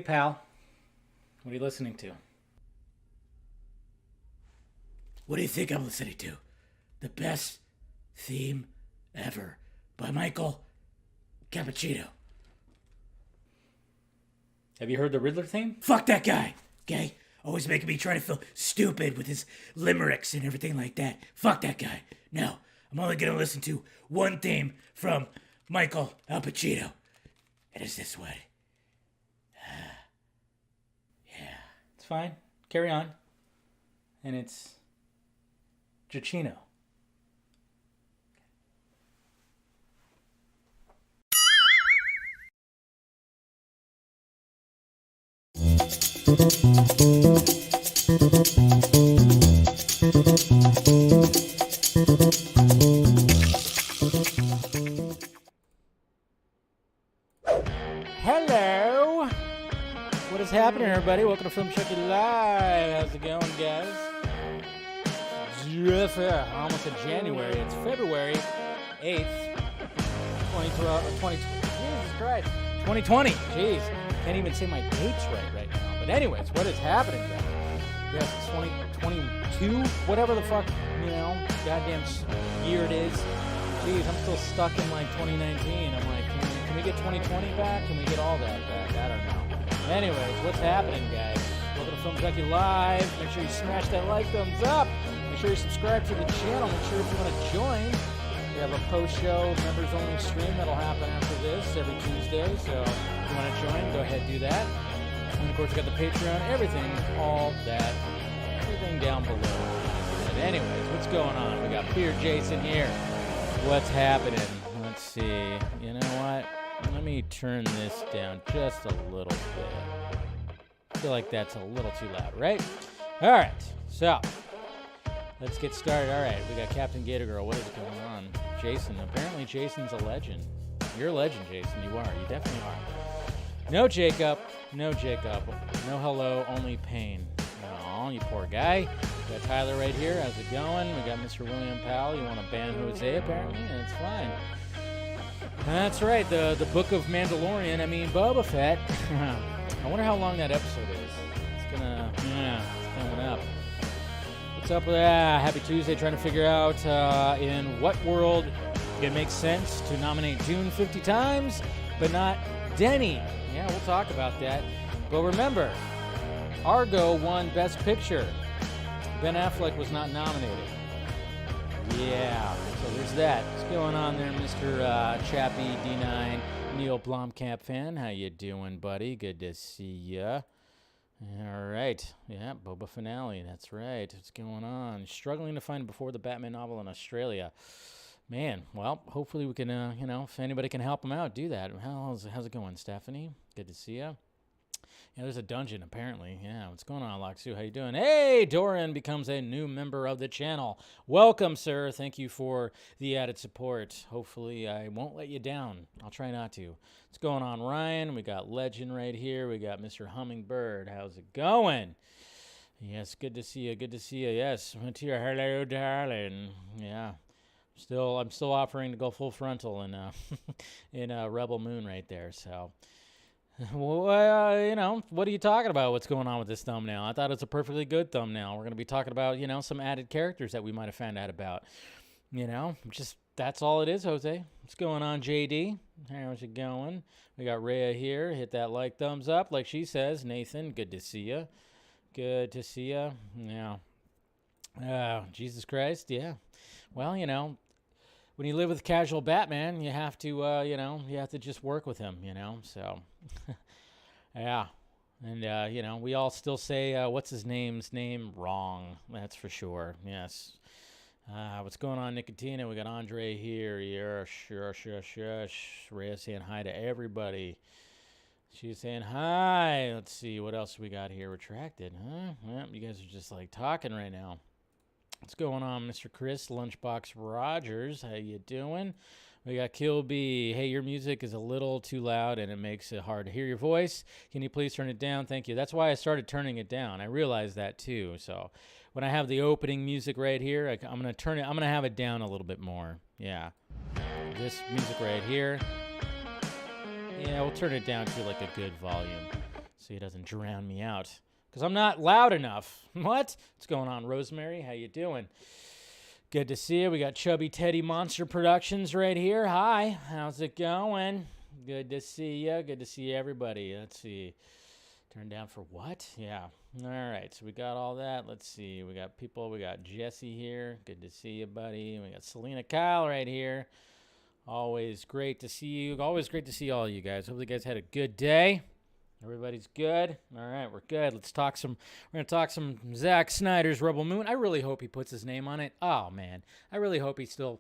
pal. What are you listening to? What do you think I'm listening to? The best theme ever by Michael Cappuccino. Have you heard the Riddler theme? Fuck that guy, okay? Always making me try to feel stupid with his limericks and everything like that. Fuck that guy. No, I'm only gonna listen to one theme from Michael Cappuccino. It is this one. Yeah. It's fine. Carry on. And it's Giacchino. Hello! What is happening, everybody? Welcome to Film Chucky Live. How's it going, guys? Almost in January. It's February 8th, 2012. Jesus Christ. 2020. Jeez. Can't even say my dates right now. But anyways, what is happening, guys? Yes, it's 2022. Whatever the fuck, goddamn year it is. Jeez, I'm still stuck in like 2019. I'm like, can we get 2020 back? Can we get all that back? I don't know. Anyways, what's happening, guys? Welcome to Film Chucky Live. Make sure you smash that like, thumbs up. Make sure you subscribe to the channel. Make sure if you want to join, we have a post-show members-only stream that'll happen after this every Tuesday. So if you want to join, go ahead and do that. And of course, we got the Patreon, everything, all that, everything down below. But anyways, what's going on? We got Beer Jason here. What's happening? Let's see. You know what? Let me turn this down just a little bit. I feel like that's a little too loud, right? All right. So let's get started. All right. We got Captain Gator Girl. What is going on? Jason. Apparently, Jason's a legend. You're a legend, Jason. You are. You definitely are. No Jacob. No Jacob. No hello. Only pain. Oh, you poor guy. We got Tyler right here. How's it going? We got Mr. William Powell. You want to ban Jose, apparently? And it's fine. That's right. The Book of Mandalorian. Boba Fett. I wonder how long that episode is. It's coming up. What's up with that? Happy Tuesday. Trying to figure out in what world it makes sense to nominate June 50 times, but not Denny. Yeah, we'll talk about that. But remember, Argo won Best Picture. Ben Affleck was not nominated. Yeah, so there's that. What's going on there, Mr. Chappie D9, Neil Blomkamp fan? How you doing, buddy? Good to see ya. All right. Yeah, Boba finale. That's right. What's going on? Struggling to find Before the Batman novel in Australia. Man, well, hopefully we can, if anybody can help him out, do that. How's it going, Stephanie? Good to see ya. Yeah, there's a dungeon, apparently. Yeah, what's going on, Loxu? How you doing? Hey, Doran becomes a new member of the channel. Welcome, sir. Thank you for the added support. Hopefully, I won't let you down. I'll try not to. What's going on, Ryan? We got Legend right here. We got Mr. Hummingbird. How's it going? Yes, good to see you. Good to see you. Yes, went to your hello, darling. Yeah. I'm still offering to go full frontal in Rebel Moon right there, so... Well, what are you talking about? What's going on with this thumbnail? I thought it's a perfectly good thumbnail. We're going to be talking about, some added characters that we might have found out about. Just that's all it is, Jose. What's going on, JD? How's it going? We got Rhea here. Hit that like, thumbs up, like she says. Nathan, good to see you. Good to see you. Yeah. Jesus Christ, yeah. Well, when you live with casual Batman, you have to, you have to just work with him, so, yeah. And, we all still say, what's his name's name wrong. That's for sure. Yes. What's going on, Nicotina? We got Andre here. Yeah, sure. Rhea saying hi to everybody. She's saying hi. Let's see. What else we got here? Retracted, huh? Well, you guys are just like talking right now. What's going on, Mr. Chris Lunchbox Rogers? How you doing? We got Kilby. Hey, your music is a little too loud and it makes it hard to hear your voice. Can you please turn it down? Thank you. That's why I started turning it down. I realized that too. So when I have the opening music right here, I'm going to turn it. I'm going to have it down a little bit more. Yeah. This music right here. Yeah, we'll turn it down to like a good volume. so he doesn't drown me out. Because I'm not loud enough. What? What's going on, Rosemary? How you doing? Good to see you. We got Chubby Teddy Monster Productions right here. Hi. How's it going? Good to see you. Good to see everybody. Let's see. Turn down for what? Yeah. All right. So we got all that. Let's see. We got people. We got Jesse here. Good to see you, buddy. We got Selena Kyle right here. Always great to see you. Always great to see all you guys. Hope you guys had a good day. Everybody's good. All right, we're good. We're going to talk some Zack Snyder's Rebel Moon. I really hope he puts his name on it. Oh, man. I really hope he still,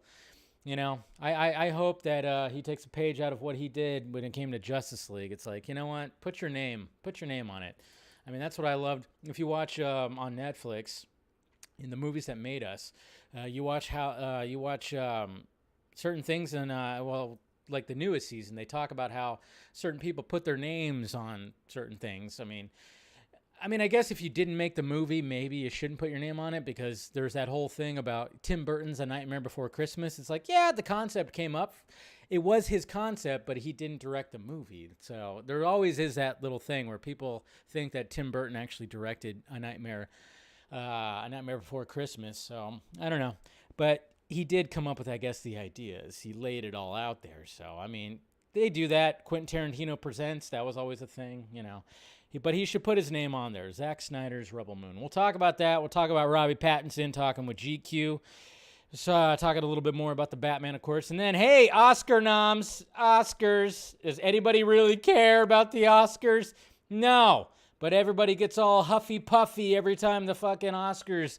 I hope that he takes a page out of what he did when it came to Justice League. It's like, you know what? Put your name on it. I mean, that's what I loved. If you watch on Netflix, in the movies that made us, you watch certain things and, like the newest season, they talk about how certain people put their names on certain things. I mean, I guess if you didn't make the movie, maybe you shouldn't put your name on it, because there's that whole thing about Tim Burton's A Nightmare Before Christmas. It's like, yeah, the concept came up. It was his concept, but he didn't direct the movie. So there always is that little thing where people think that Tim Burton actually directed A Nightmare Before Christmas. So I don't know. But he did come up with, I guess, the ideas. He laid it all out there. So, I mean, they do that. Quentin Tarantino Presents, that was always a thing, But he should put his name on there, Zack Snyder's Rebel Moon. We'll talk about that. We'll talk about Robbie Pattinson talking with GQ. Talking a little bit more about the Batman, of course. And then, hey, Oscar noms, Oscars. Does anybody really care about the Oscars? No. But everybody gets all huffy-puffy every time the fucking Oscars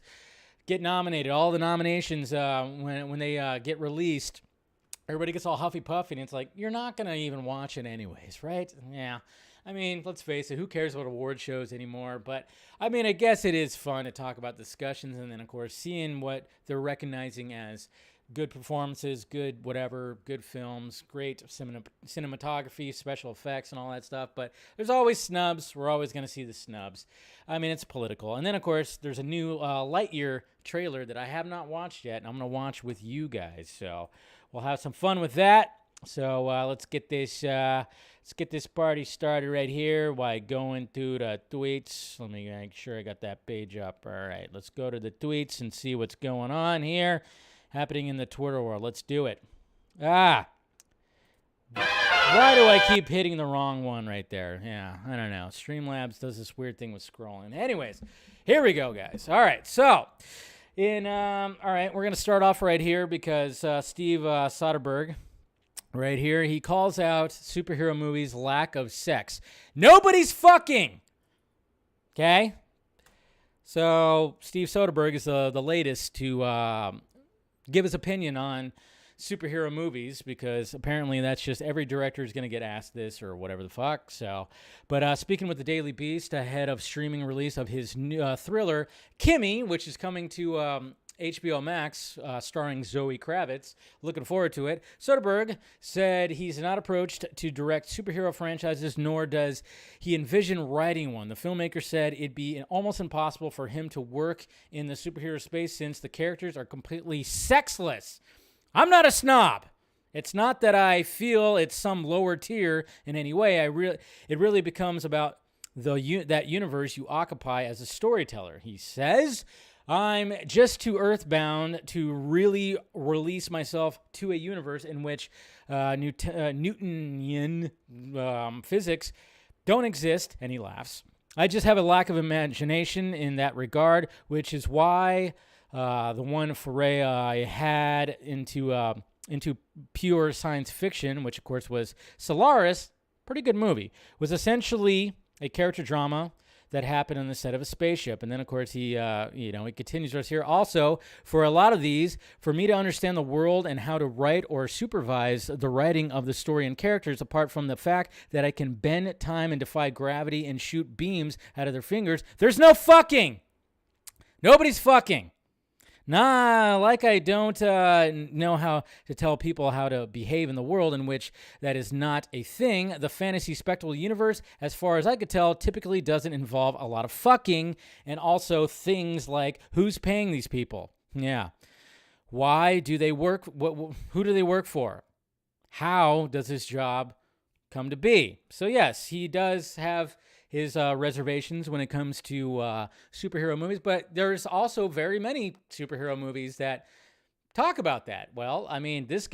get nominated. All the nominations, when they get released, everybody gets all huffy-puffy, and it's like, you're not going to even watch it anyways, right? Yeah. I mean, let's face it, who cares about award shows anymore? But, I mean, I guess it is fun to talk about discussions, and then, of course, seeing what they're recognizing as good performances, good whatever, good films, great cinematography, special effects, and all that stuff. But there's always snubs. We're always going to see the snubs. I mean, it's political. And then, of course, there's a new Lightyear trailer that I have not watched yet, and I'm going to watch with you guys. So we'll have some fun with that. So let's get this party started right here by going to the tweets. Let me make sure I got that page up. All right, let's go to the tweets and see what's going on here, happening in the Twitter world. Let's do it. Why do I keep hitting the wrong one right there? Yeah, I don't know. Streamlabs does this weird thing with scrolling. Anyways, here we go, guys. All right, so all right, we're gonna start off right here because Steve Soderbergh, right here, he calls out superhero movies' lack of sex. Nobody's fucking. Okay, so Steve Soderbergh is the latest to give his opinion on superhero movies, because apparently that's just every director is going to get asked this or whatever the fuck. So, but speaking with the Daily Beast ahead of streaming release of his new thriller Kimmy, which is coming to HBO Max, starring Zoe Kravitz. Looking forward to it. Soderbergh said he's not approached to direct superhero franchises, nor does he envision writing one. The filmmaker said it'd be almost impossible for him to work in the superhero space since the characters are completely sexless. I'm not a snob. It's not that I feel it's some lower tier in any way. It really becomes about that universe you occupy as a storyteller. He says, I'm just too earthbound to really release myself to a universe in which Newtonian physics don't exist, and he laughs. I just have a lack of imagination in that regard, which is why the one foray I had into pure science fiction, which of course was Solaris, pretty good movie, was essentially a character drama that happened on the set of a spaceship. And then, of course, he continues us here. Also, for a lot of these, for me to understand the world and how to write or supervise the writing of the story and characters, apart from the fact that I can bend time and defy gravity and shoot beams out of their fingers, there's no fucking. Nobody's fucking. Nah, like I don't know how to tell people how to behave in the world in which that is not a thing. The fantasy spectacle universe, as far as I could tell, typically doesn't involve a lot of fucking, and also things like who's paying these people? Yeah. Why do they work? Who do they work for? How does this job come to be? So yes, he does have reservations when it comes to superhero movies, but there's also very many superhero movies that talk about that. Well, I mean, this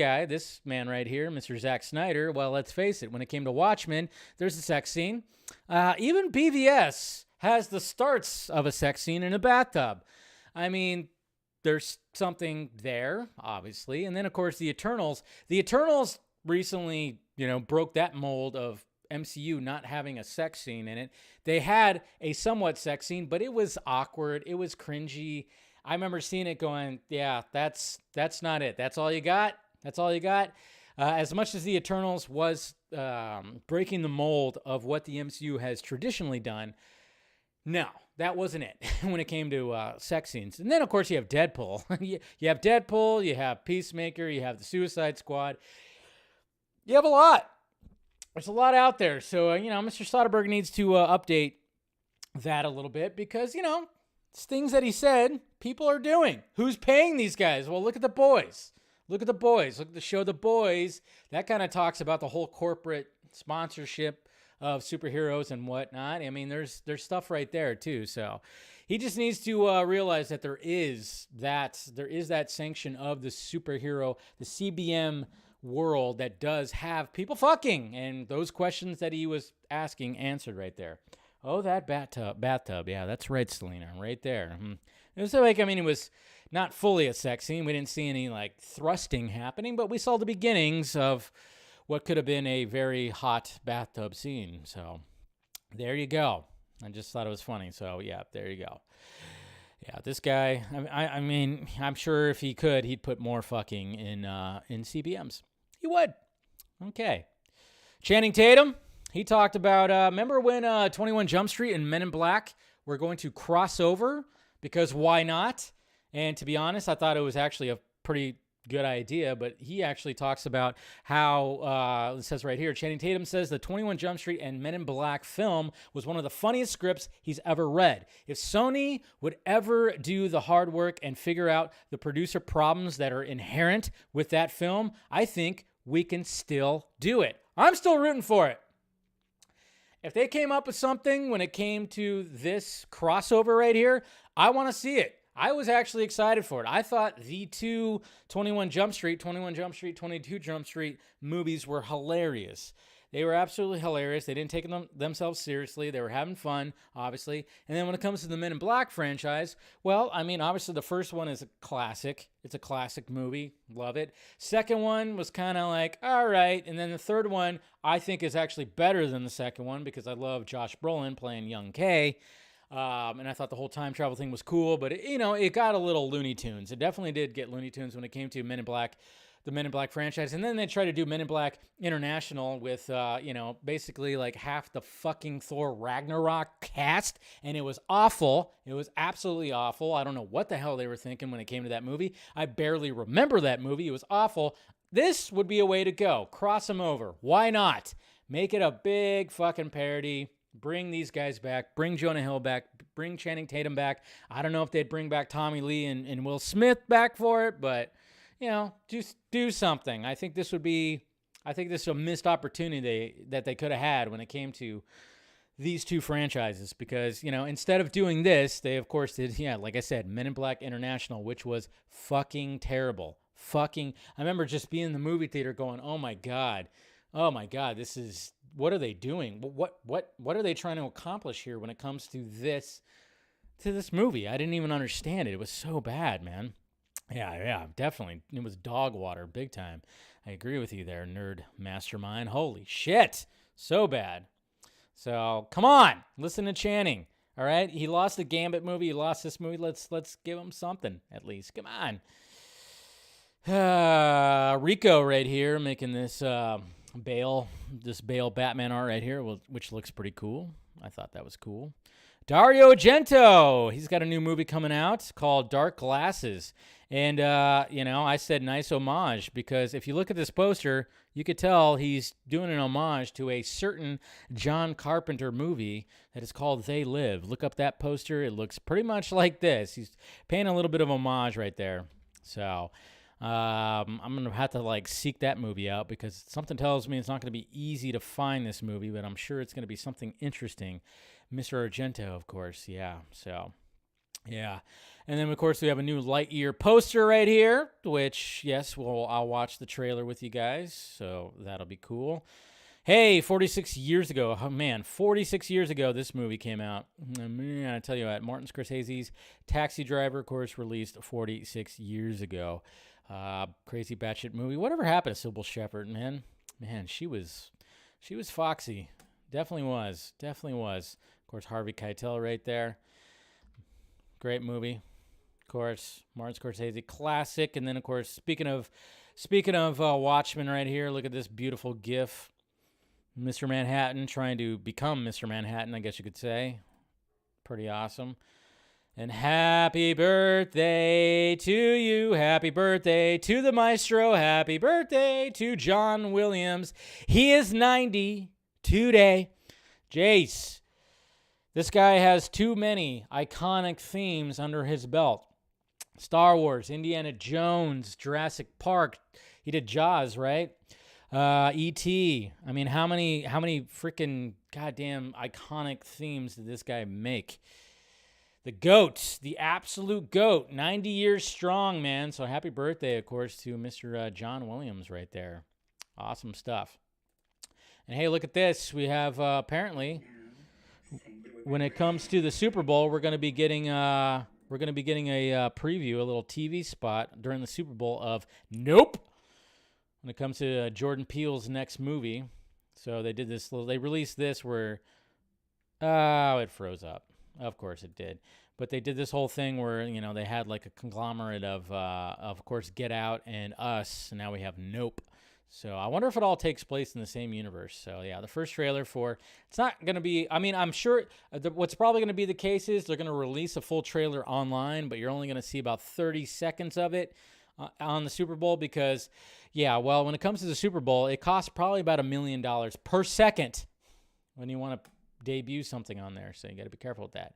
man right here, Mr. Zack Snyder, well, let's face it, when it came to Watchmen, there's a sex scene. Even BVS has the starts of a sex scene in a bathtub. I mean, there's something there, obviously. And then, of course, the Eternals. The Eternals recently, broke that mold of MCU not having a sex scene in it. They had a somewhat sex scene, but it was awkward. It was cringy. I remember seeing it going, yeah, that's not it. That's all you got? That's all you got? As much as the Eternals was breaking the mold of what the MCU has traditionally done, no, that wasn't it when it came to sex scenes. And then, of course, you have Deadpool. You have Deadpool, you have Peacemaker, you have the Suicide Squad. You have a lot. There's a lot out there. So, Mr. Soderbergh needs to update that a little bit because, it's things that he said people are doing. Who's paying these guys? Well, look at The Boys. Look at The Boys. Look at the show The Boys. That kind of talks about the whole corporate sponsorship of superheroes and whatnot. I mean, there's stuff right there too. So he just needs to realize that there is that sanction of the superhero, the CBM world that does have people fucking, and those questions that he was asking answered right there. Oh, that bathtub. Yeah, that's right, Selena, right there. It was like, it was not fully a sex scene. We didn't see any thrusting happening, but we saw the beginnings of what could have been a very hot bathtub scene. So there you go. I just thought it was funny. So yeah, there you go. Yeah, this guy, I mean, I'm sure if he could, he'd put more fucking in CBMs. He would. Okay. Channing Tatum, he talked about, remember when 21 Jump Street and Men in Black were going to cross over? Because why not? And to be honest, I thought it was actually a pretty good idea, but he actually talks about how, it says right here, Channing Tatum says the 21 Jump Street and Men in Black film was one of the funniest scripts he's ever read. If Sony would ever do the hard work and figure out the producer problems that are inherent with that film, I think we can still do it. I'm still rooting for it. If they came up with something when it came to this crossover right here, I want to see it. I was actually excited for it. I thought the two 21 Jump Street, 22 Jump Street movies were hilarious. They were absolutely hilarious. They didn't take themselves seriously. They were having fun, obviously. And then when it comes to the Men in Black franchise, well, I mean, obviously the first one is a classic. It's a classic movie. Love it. Second one was kind of like, all right. And then the third one, I think, is actually better than the second one because I love Josh Brolin playing Young K. And I thought the whole time travel thing was cool, but it got a little Looney Tunes. It definitely did get Looney Tunes when it came to Men in Black, the Men in Black franchise. And then they tried to do Men in Black International with, basically like half the fucking Thor Ragnarok cast. And it was awful. It was absolutely awful. I don't know what the hell they were thinking when it came to that movie. I barely remember that movie. It was awful. This would be a way to go. Cross them over. Why not? Make it a big fucking parody. Bring these guys back. Bring Jonah Hill back. Bring Channing Tatum back. I don't know if they'd bring back Tommy Lee and Will Smith back for it, but, just do something. I think this is a missed opportunity that they could have had when it came to these two franchises because, instead of doing this, they, of course, did, like I said, Men in Black International, which was fucking terrible. I remember just being in the movie theater going, oh, my God, what are they doing? What are they trying to accomplish here when it comes to this movie? I didn't even understand it. It was so bad, man. Yeah, definitely. It was dog water, big time. I agree with you there, nerd mastermind. Holy shit, so bad. So come on, listen to Channing. All right, he lost the Gambit movie. He lost this movie. Let's give him something at least. Come on. Rico right here making this Bale Batman art right here, which looks pretty cool. I thought that was cool. Dario Argento, he's got a new movie coming out called Dark Glasses. And, I said nice homage because if you look at this poster, you could tell he's doing an homage to a certain John Carpenter movie that is called They Live. Look up that poster. It looks pretty much like this. He's paying a little bit of homage right there. So, I'm gonna have to like seek that movie out because something tells me it's not gonna be easy to find this movie, but I'm sure it's gonna be something interesting. Mr. Argento, of course, yeah. So, yeah, and then of course we have a new Lightyear poster right here, which yes, I'll watch the trailer with you guys, so that'll be cool. Hey, 46 years ago, oh man, 46 years ago this movie came out. Man, I tell you what, Martin Scorsese's Taxi Driver, of course, released 46 years ago. Crazy batshit movie. Whatever happened to Sybil Shepherd, man? Man, she was foxy. Definitely was. Of course, Harvey Keitel right there. Great movie. Of course, Martin Scorsese, classic. And then, of course, speaking of Watchmen right here, look at this beautiful GIF. Mr. Manhattan trying to become Mr. Manhattan, I guess you could say. Pretty awesome. And happy birthday to you. Happy birthday to the maestro. Happy birthday to John Williams. He is 90 today. Jace, this guy has too many iconic themes under his belt. Star Wars, Indiana Jones, Jurassic Park. He did Jaws, right? E.T. I mean, how many freaking goddamn iconic themes did this guy make? The GOAT, the absolute GOAT, 90 years strong, man. So happy birthday, of course, to Mr. John Williams right there. Awesome stuff. And hey, look at this. We have apparently, when it comes to the Super Bowl, we're going to be getting a preview, a little TV spot during the Super Bowl of Nope. When it comes to Jordan Peele's next movie. So they did this, they released this where, it froze up. Of course it did. But they did this whole thing where, they had like a conglomerate of course, Get Out and Us. And now we have Nope. So I wonder if it all takes place in the same universe. So yeah, the first trailer for, it's not going to be, I'm sure what's probably going to be the case is they're going to release a full trailer online, but you're only going to see about 30 seconds of it on the Super Bowl because, yeah, well, when it comes to the Super Bowl, it costs probably about $1 million per second when you want to debut something on there. So you got to be careful with that.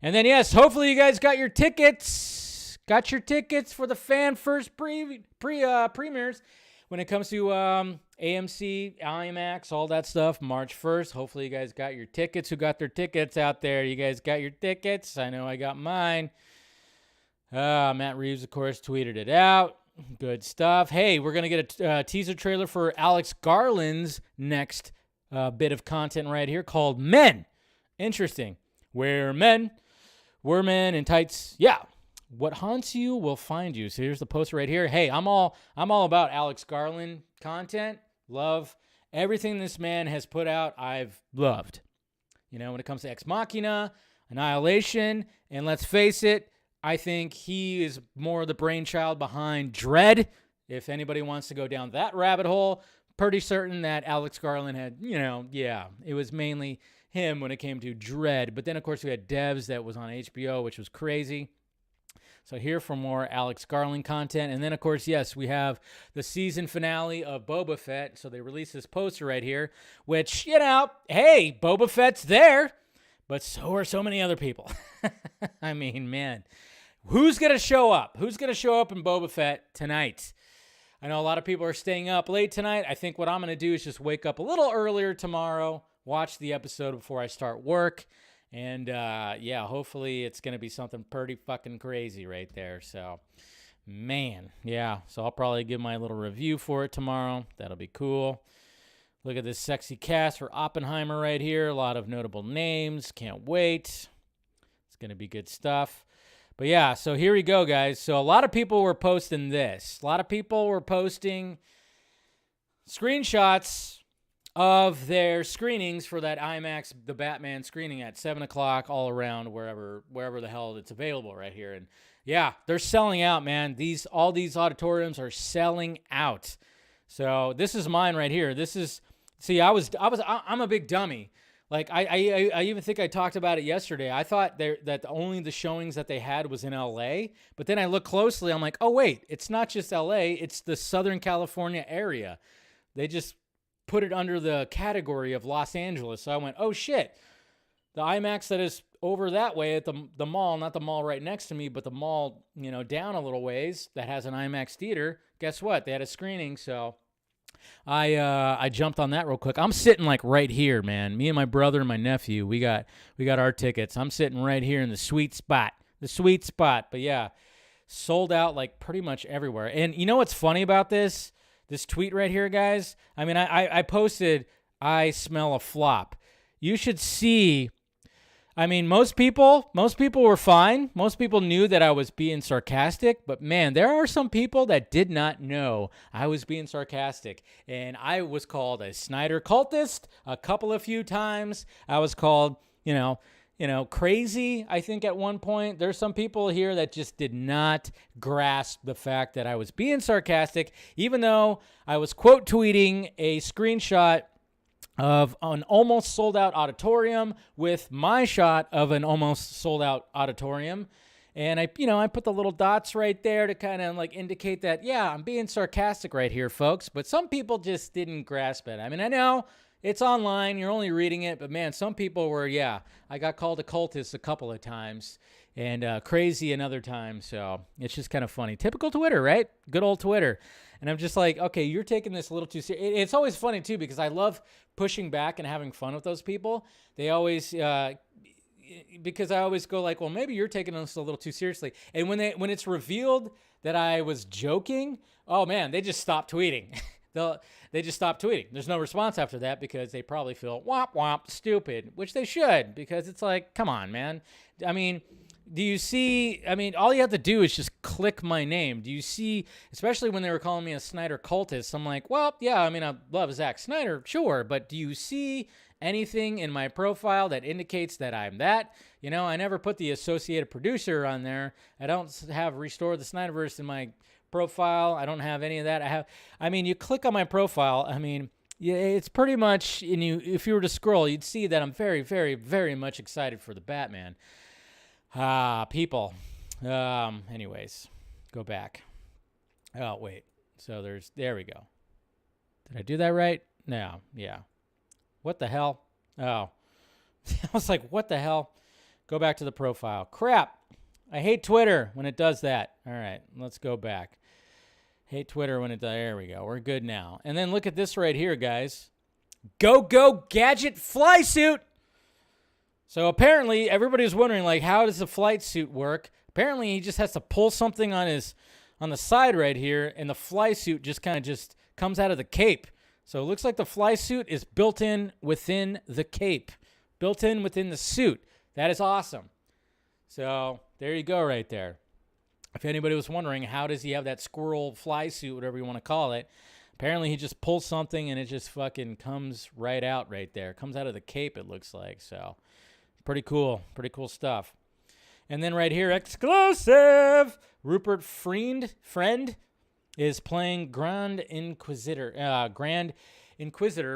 And then, yes, hopefully you guys got your tickets. Got your tickets for the fan first premieres when it comes to AMC, IMAX, all that stuff, March 1st. Hopefully you guys got your tickets. Who got their tickets out there? You guys got your tickets? I know I got mine. Matt Reeves, of course, tweeted it out. Good stuff. Hey, we're going to get a teaser trailer for Alex Garland's next bit of content right here called Men. Interesting. We're men in tights. Yeah. What haunts you will find you. So here's the poster right here. Hey, I'm all about Alex Garland content. Love everything this man has put out. I've loved. When it comes to Ex Machina, Annihilation, and let's face it, I think he is more the brainchild behind Dread. If anybody wants to go down that rabbit hole, pretty certain that Alex Garland had, it was mainly him when it came to Dread. But then, of course, we had Devs that was on HBO, which was crazy. So here for more Alex Garland content. And then, of course, yes, we have the season finale of Boba Fett. So they released this poster right here, which, hey, Boba Fett's there, but so are so many other people. I mean, man. Who's going to show up? Who's going to show up in Boba Fett tonight? I know a lot of people are staying up late tonight. I think what I'm going to do is just wake up a little earlier tomorrow, watch the episode before I start work, and hopefully it's going to be something pretty fucking crazy right there. So, man, yeah. So I'll probably give my little review for it tomorrow. That'll be cool. Look at this sexy cast for Oppenheimer right here. A lot of notable names. Can't wait. It's going to be good stuff. But yeah, so here we go, guys. So a lot of people were posting this. A lot of people were posting screenshots of their screenings for that IMAX, the Batman screening at 7 o'clock all around wherever the hell it's available right here. And yeah, they're selling out, man. All these auditoriums are selling out. So this is mine right here. I'm a big dummy. Like, I even think I talked about it yesterday. I thought that only the showings that they had was in L.A., but then I look closely. I'm like, oh, wait, it's not just L.A., it's the Southern California area. They just put it under the category of Los Angeles. So I went, oh, shit. The IMAX that is over that way at the mall, not the mall right next to me, but the mall, down a little ways that has an IMAX theater. Guess what? They had a screening, so I jumped on that real quick. I'm sitting like right here, man. Me and my brother and my nephew, we got our tickets. I'm sitting right here in the sweet spot. But yeah, sold out like pretty much everywhere. And you know what's funny about this tweet right here, guys? I mean, I posted, I smell a flop. You should see. I mean, most people were fine. Most people knew that I was being sarcastic, but man, there are some people that did not know I was being sarcastic. And I was called a Snyder cultist a few times. I was called, crazy, I think at one point. There's some people here that just did not grasp the fact that I was being sarcastic, even though I was quote tweeting a screenshot of an almost sold out auditorium with my shot of an almost sold out auditorium. And I put the little dots right there to kind of like indicate that, yeah, I'm being sarcastic right here, folks. But some people just didn't grasp it. I mean, I know it's online, you're only reading it, but man, some people were, I got called a cultist a couple of times and crazy another time. So it's just kind of funny. Typical Twitter, right? Good old Twitter. And I'm just like, okay, you're taking this a little too serious. It's always funny, too, because I love pushing back and having fun with those people. They always, because I always go like, well, maybe you're taking this a little too seriously. And when it's revealed that I was joking, oh, man, they just stop tweeting. They just stop tweeting. There's no response after that because they probably feel womp, stupid, which they should, because it's like, come on, man. I mean, do you see, all you have to do is just click my name. Do you see, especially when they were calling me a Snyder cultist, I'm like, well, yeah, I love Zack Snyder, sure, but do you see anything in my profile that indicates that I'm that? I never put the associated producer on there. I don't have Restore the Snyderverse in my profile. I don't have any of that. You click on my profile, yeah, it's pretty much, if you were to scroll, you'd see that I'm very, very, very much excited for the Batman. People. Anyways, go back. Oh, wait. So there we go. Did I do that right? No. Yeah. What the hell? Oh. I was like, what the hell? Go back to the profile. Crap. I hate Twitter when it does that. All right. Let's go back. Hate Twitter when it does. There we go. We're good now. And then look at this right here, guys. Go gadget fly suit. So apparently, everybody's wondering, like, how does the flight suit work? Apparently, he just has to pull something on the side right here, and the fly suit just kind of comes out of the cape. So it looks like the fly suit is built in within the cape, built in within the suit. That is awesome. So there you go right there. If anybody was wondering, how does he have that squirrel fly suit, whatever you want to call it? Apparently, he just pulls something, and it just fucking comes right out right there. Comes out of the cape, it looks like, so... Pretty cool stuff. And then right here, exclusive, Rupert Friend is playing Grand Inquisitor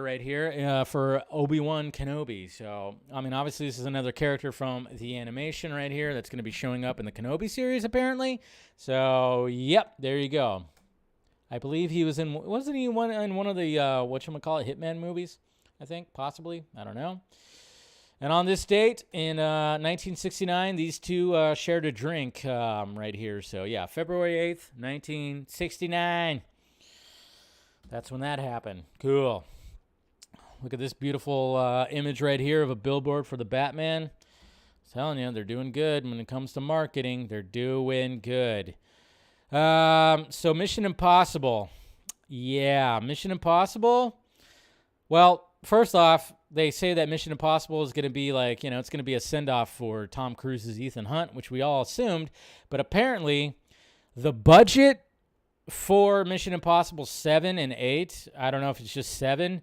right here for Obi-Wan Kenobi. So, obviously this is another character from the animation right here that's going to be showing up in the Kenobi series apparently. So, yep, there you go. I believe he was wasn't he in one of the Hitman movies? I think possibly. I don't know. And on this date, in 1969, these two shared a drink right here. So, yeah, February 8th, 1969. That's when that happened. Cool. Look at this beautiful image right here of a billboard for the Batman. I'm telling you, they're doing good when it comes to marketing. They're doing good. So, Mission Impossible. Yeah, Mission Impossible. Well, first off, they say that Mission Impossible is going to be like, it's going to be a send-off for Tom Cruise's Ethan Hunt, which we all assumed. But apparently, the budget for Mission Impossible 7 and 8, I don't know if it's just 7.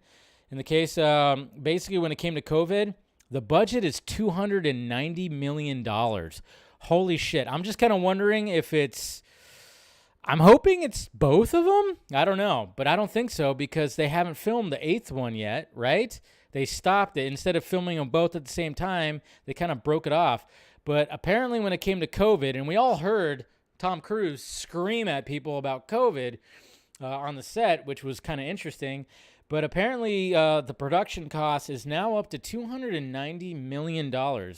In the case, basically when it came to COVID, the budget is $290 million. Holy shit. I'm just kind of wondering if I'm hoping it's both of them. I don't know, but I don't think so because they haven't filmed the 8th one yet, right? They stopped it. Instead of filming them both at the same time, they kind of broke it off. But apparently when it came to COVID, and we all heard Tom Cruise scream at people about COVID on the set, which was kind of interesting. But apparently the production cost is now up to $290 million,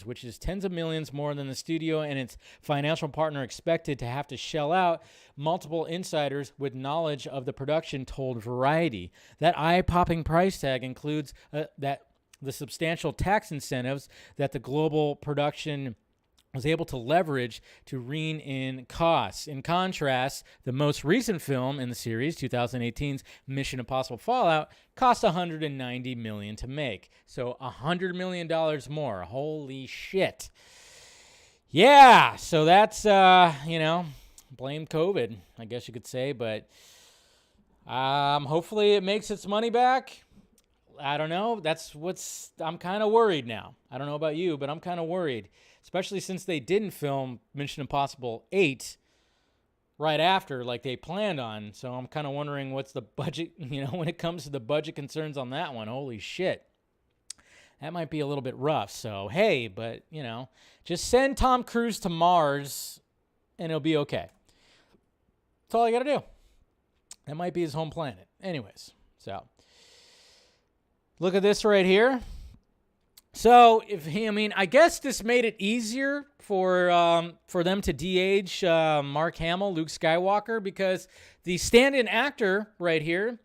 which is tens of millions more than the studio and its financial partner expected to have to shell out. Multiple insiders with knowledge of the production told Variety. That eye-popping price tag includes that the substantial tax incentives that the global production was able to leverage to rein in costs. In contrast, the most recent film in the series, 2018's Mission Impossible Fallout, cost $190 million to make. So $100 million more. Holy shit. Yeah, so that's, blame COVID, I guess you could say. But hopefully it makes its money back. I don't know. I'm kind of worried now. I don't know about you, but I'm kind of worried. Especially since they didn't film Mission Impossible 8 right after like they planned on. So I'm kind of wondering what's the budget, when it comes to the budget concerns on that one. Holy shit. That might be a little bit rough. So, hey, but, just send Tom Cruise to Mars and it'll be okay. That's all I got to do. That might be his home planet. Anyways, so look at this right here. So, I guess this made it easier for them to de-age Mark Hamill, Luke Skywalker, because the stand-in actor right here,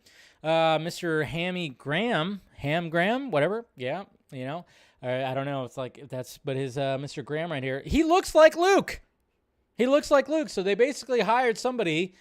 Mr. Ham Graham, whatever, yeah, I don't know, but his Mr. Graham right here, he looks like Luke. So they basically hired somebody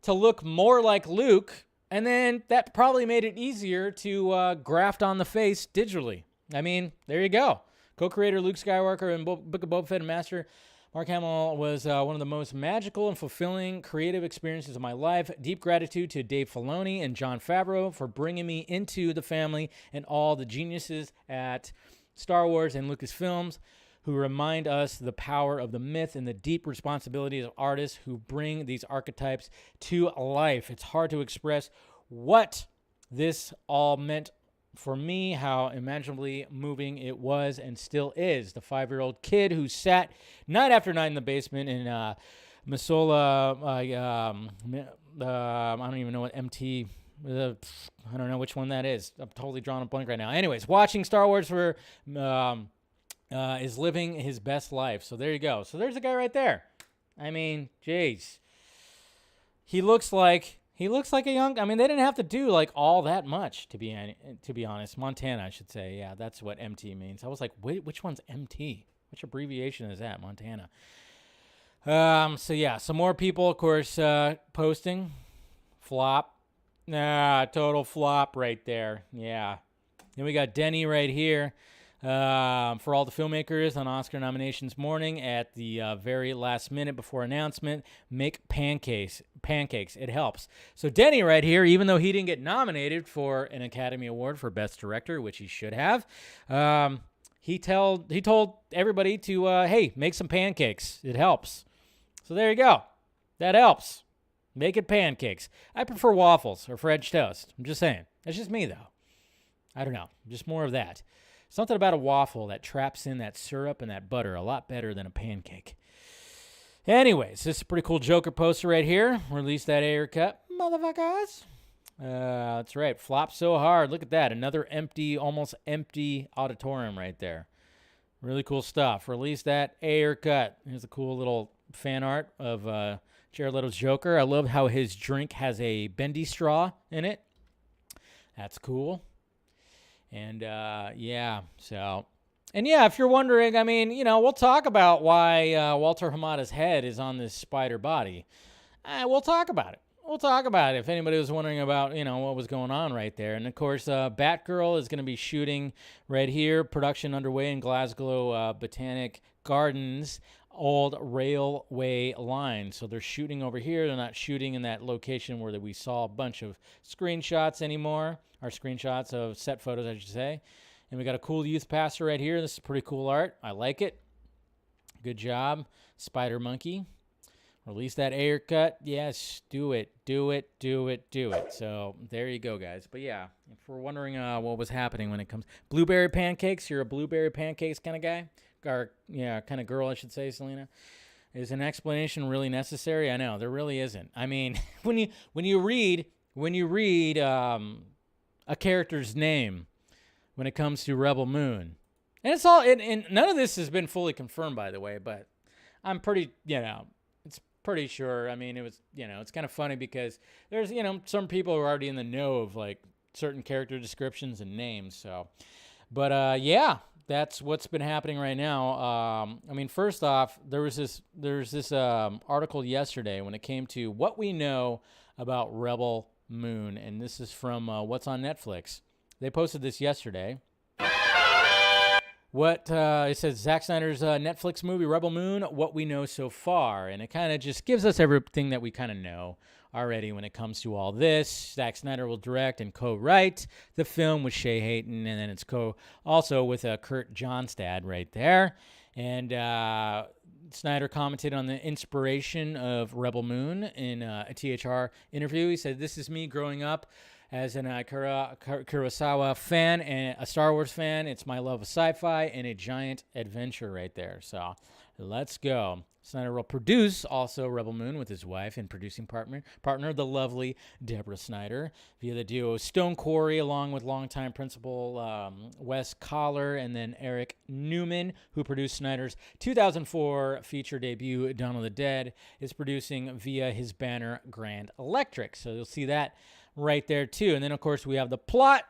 to look more like Luke, and then that probably made it easier to graft on the face digitally. There you go. Co-creator Luke Skywalker and Book of Boba Fett and Master Mark Hamill was one of the most magical and fulfilling creative experiences of my life. Deep gratitude to Dave Filoni and Jon Favreau for bringing me into the family and all the geniuses at Star Wars and Lucasfilms who remind us the power of the myth and the deep responsibilities of artists who bring these archetypes to life. It's hard to express what this all meant for me, how imaginably moving it was and still is. The 5-year-old kid who sat night after night in the basement in Missoula, I don't even know what MT, I don't know which one that is. I'm totally drawing a blank right now. Anyways, watching Star Wars is living his best life. So there you go. So there's a guy right there. Jeez. He looks like a young. They didn't have to do like all that much to be honest. Montana, I should say. Yeah, that's what MT means. I was like, wait, which one's MT? Which abbreviation is that? Montana. So yeah, some more people, of course, posting. Flop. Total flop right there. Yeah. Then we got Denny right here. For all the filmmakers on Oscar nominations morning at the very last minute before announcement, make pancakes. It helps. So Denny right here, even though he didn't get nominated for an Academy Award for Best Director, which he should have, he told everybody to, hey, make some pancakes. It helps. So there you go. That helps. Make it pancakes. I prefer waffles or French toast. I'm just saying. That's just me, though. I don't know. Just more of that. Something about a waffle that traps in that syrup and that butter a lot better than a pancake. Anyways, this is a pretty cool Joker poster right here. Release that Ayer cut, motherfuckers. That's right. Flop so hard. Look at that. Another almost empty auditorium right there. Really cool stuff. Release that Ayer cut. Here's a cool little fan art of Jared Leto's Joker. I love how his drink has a bendy straw in it. That's cool. And, if you're wondering, we'll talk about why Walter Hamada's head is on this spider body. We'll talk about it. If anybody was wondering about, what was going on right there. And, of course, Batgirl is going to be shooting right here. Production underway in Glasgow Botanic Gardens, old railway line. So they're shooting over here. They're not shooting in that location where we saw a bunch of screenshots anymore. Or screenshots of set photos, I should say. And we got a cool youth pastor right here. This is pretty cool art. I like it. Good job. Spider Monkey. Release that Ayer cut. Yes, do it. So there you go, guys. But yeah, if we're wondering what was happening when it comes blueberry pancakes, you're a blueberry pancakes kind of guy, or kind of girl, I should say, Selena. Is an explanation really necessary? I know there really isn't. When you read a character's name when it comes to Rebel Moon. And it's all, and none of this has been fully confirmed, by the way, but I'm pretty, it's pretty sure. I mean, it was, it's kind of funny because there's, some people who are already in the know of like certain character descriptions and names. So, but yeah, that's what's been happening right now. I mean, first off, there's this article yesterday when it came to what we know about Rebel Moon, and this is from What's on Netflix. They posted this yesterday. It says Zack Snyder's Netflix movie Rebel Moon, what we know so far. And it kind of just gives us everything that we kind of know already when it comes to all this. Zack Snyder will direct and co-write the film with Shay Hayton, and then it's also with Kurt Johnstad right there. And Snyder commented on the inspiration of Rebel Moon in a THR interview. He said, "This is me growing up as an Kurosawa fan and a Star Wars fan. It's my love of sci-fi and a giant adventure right there." So let's go. Snyder will produce also Rebel Moon with his wife and producing partner, the lovely Deborah Snyder, via the duo Stone Quarry, along with longtime principal Wes Collar, and then Eric Newman, who produced Snyder's 2004 feature debut Dawn of the Dead, is producing via his banner Grand Electric. So you'll see that right there too. And then of course we have the plot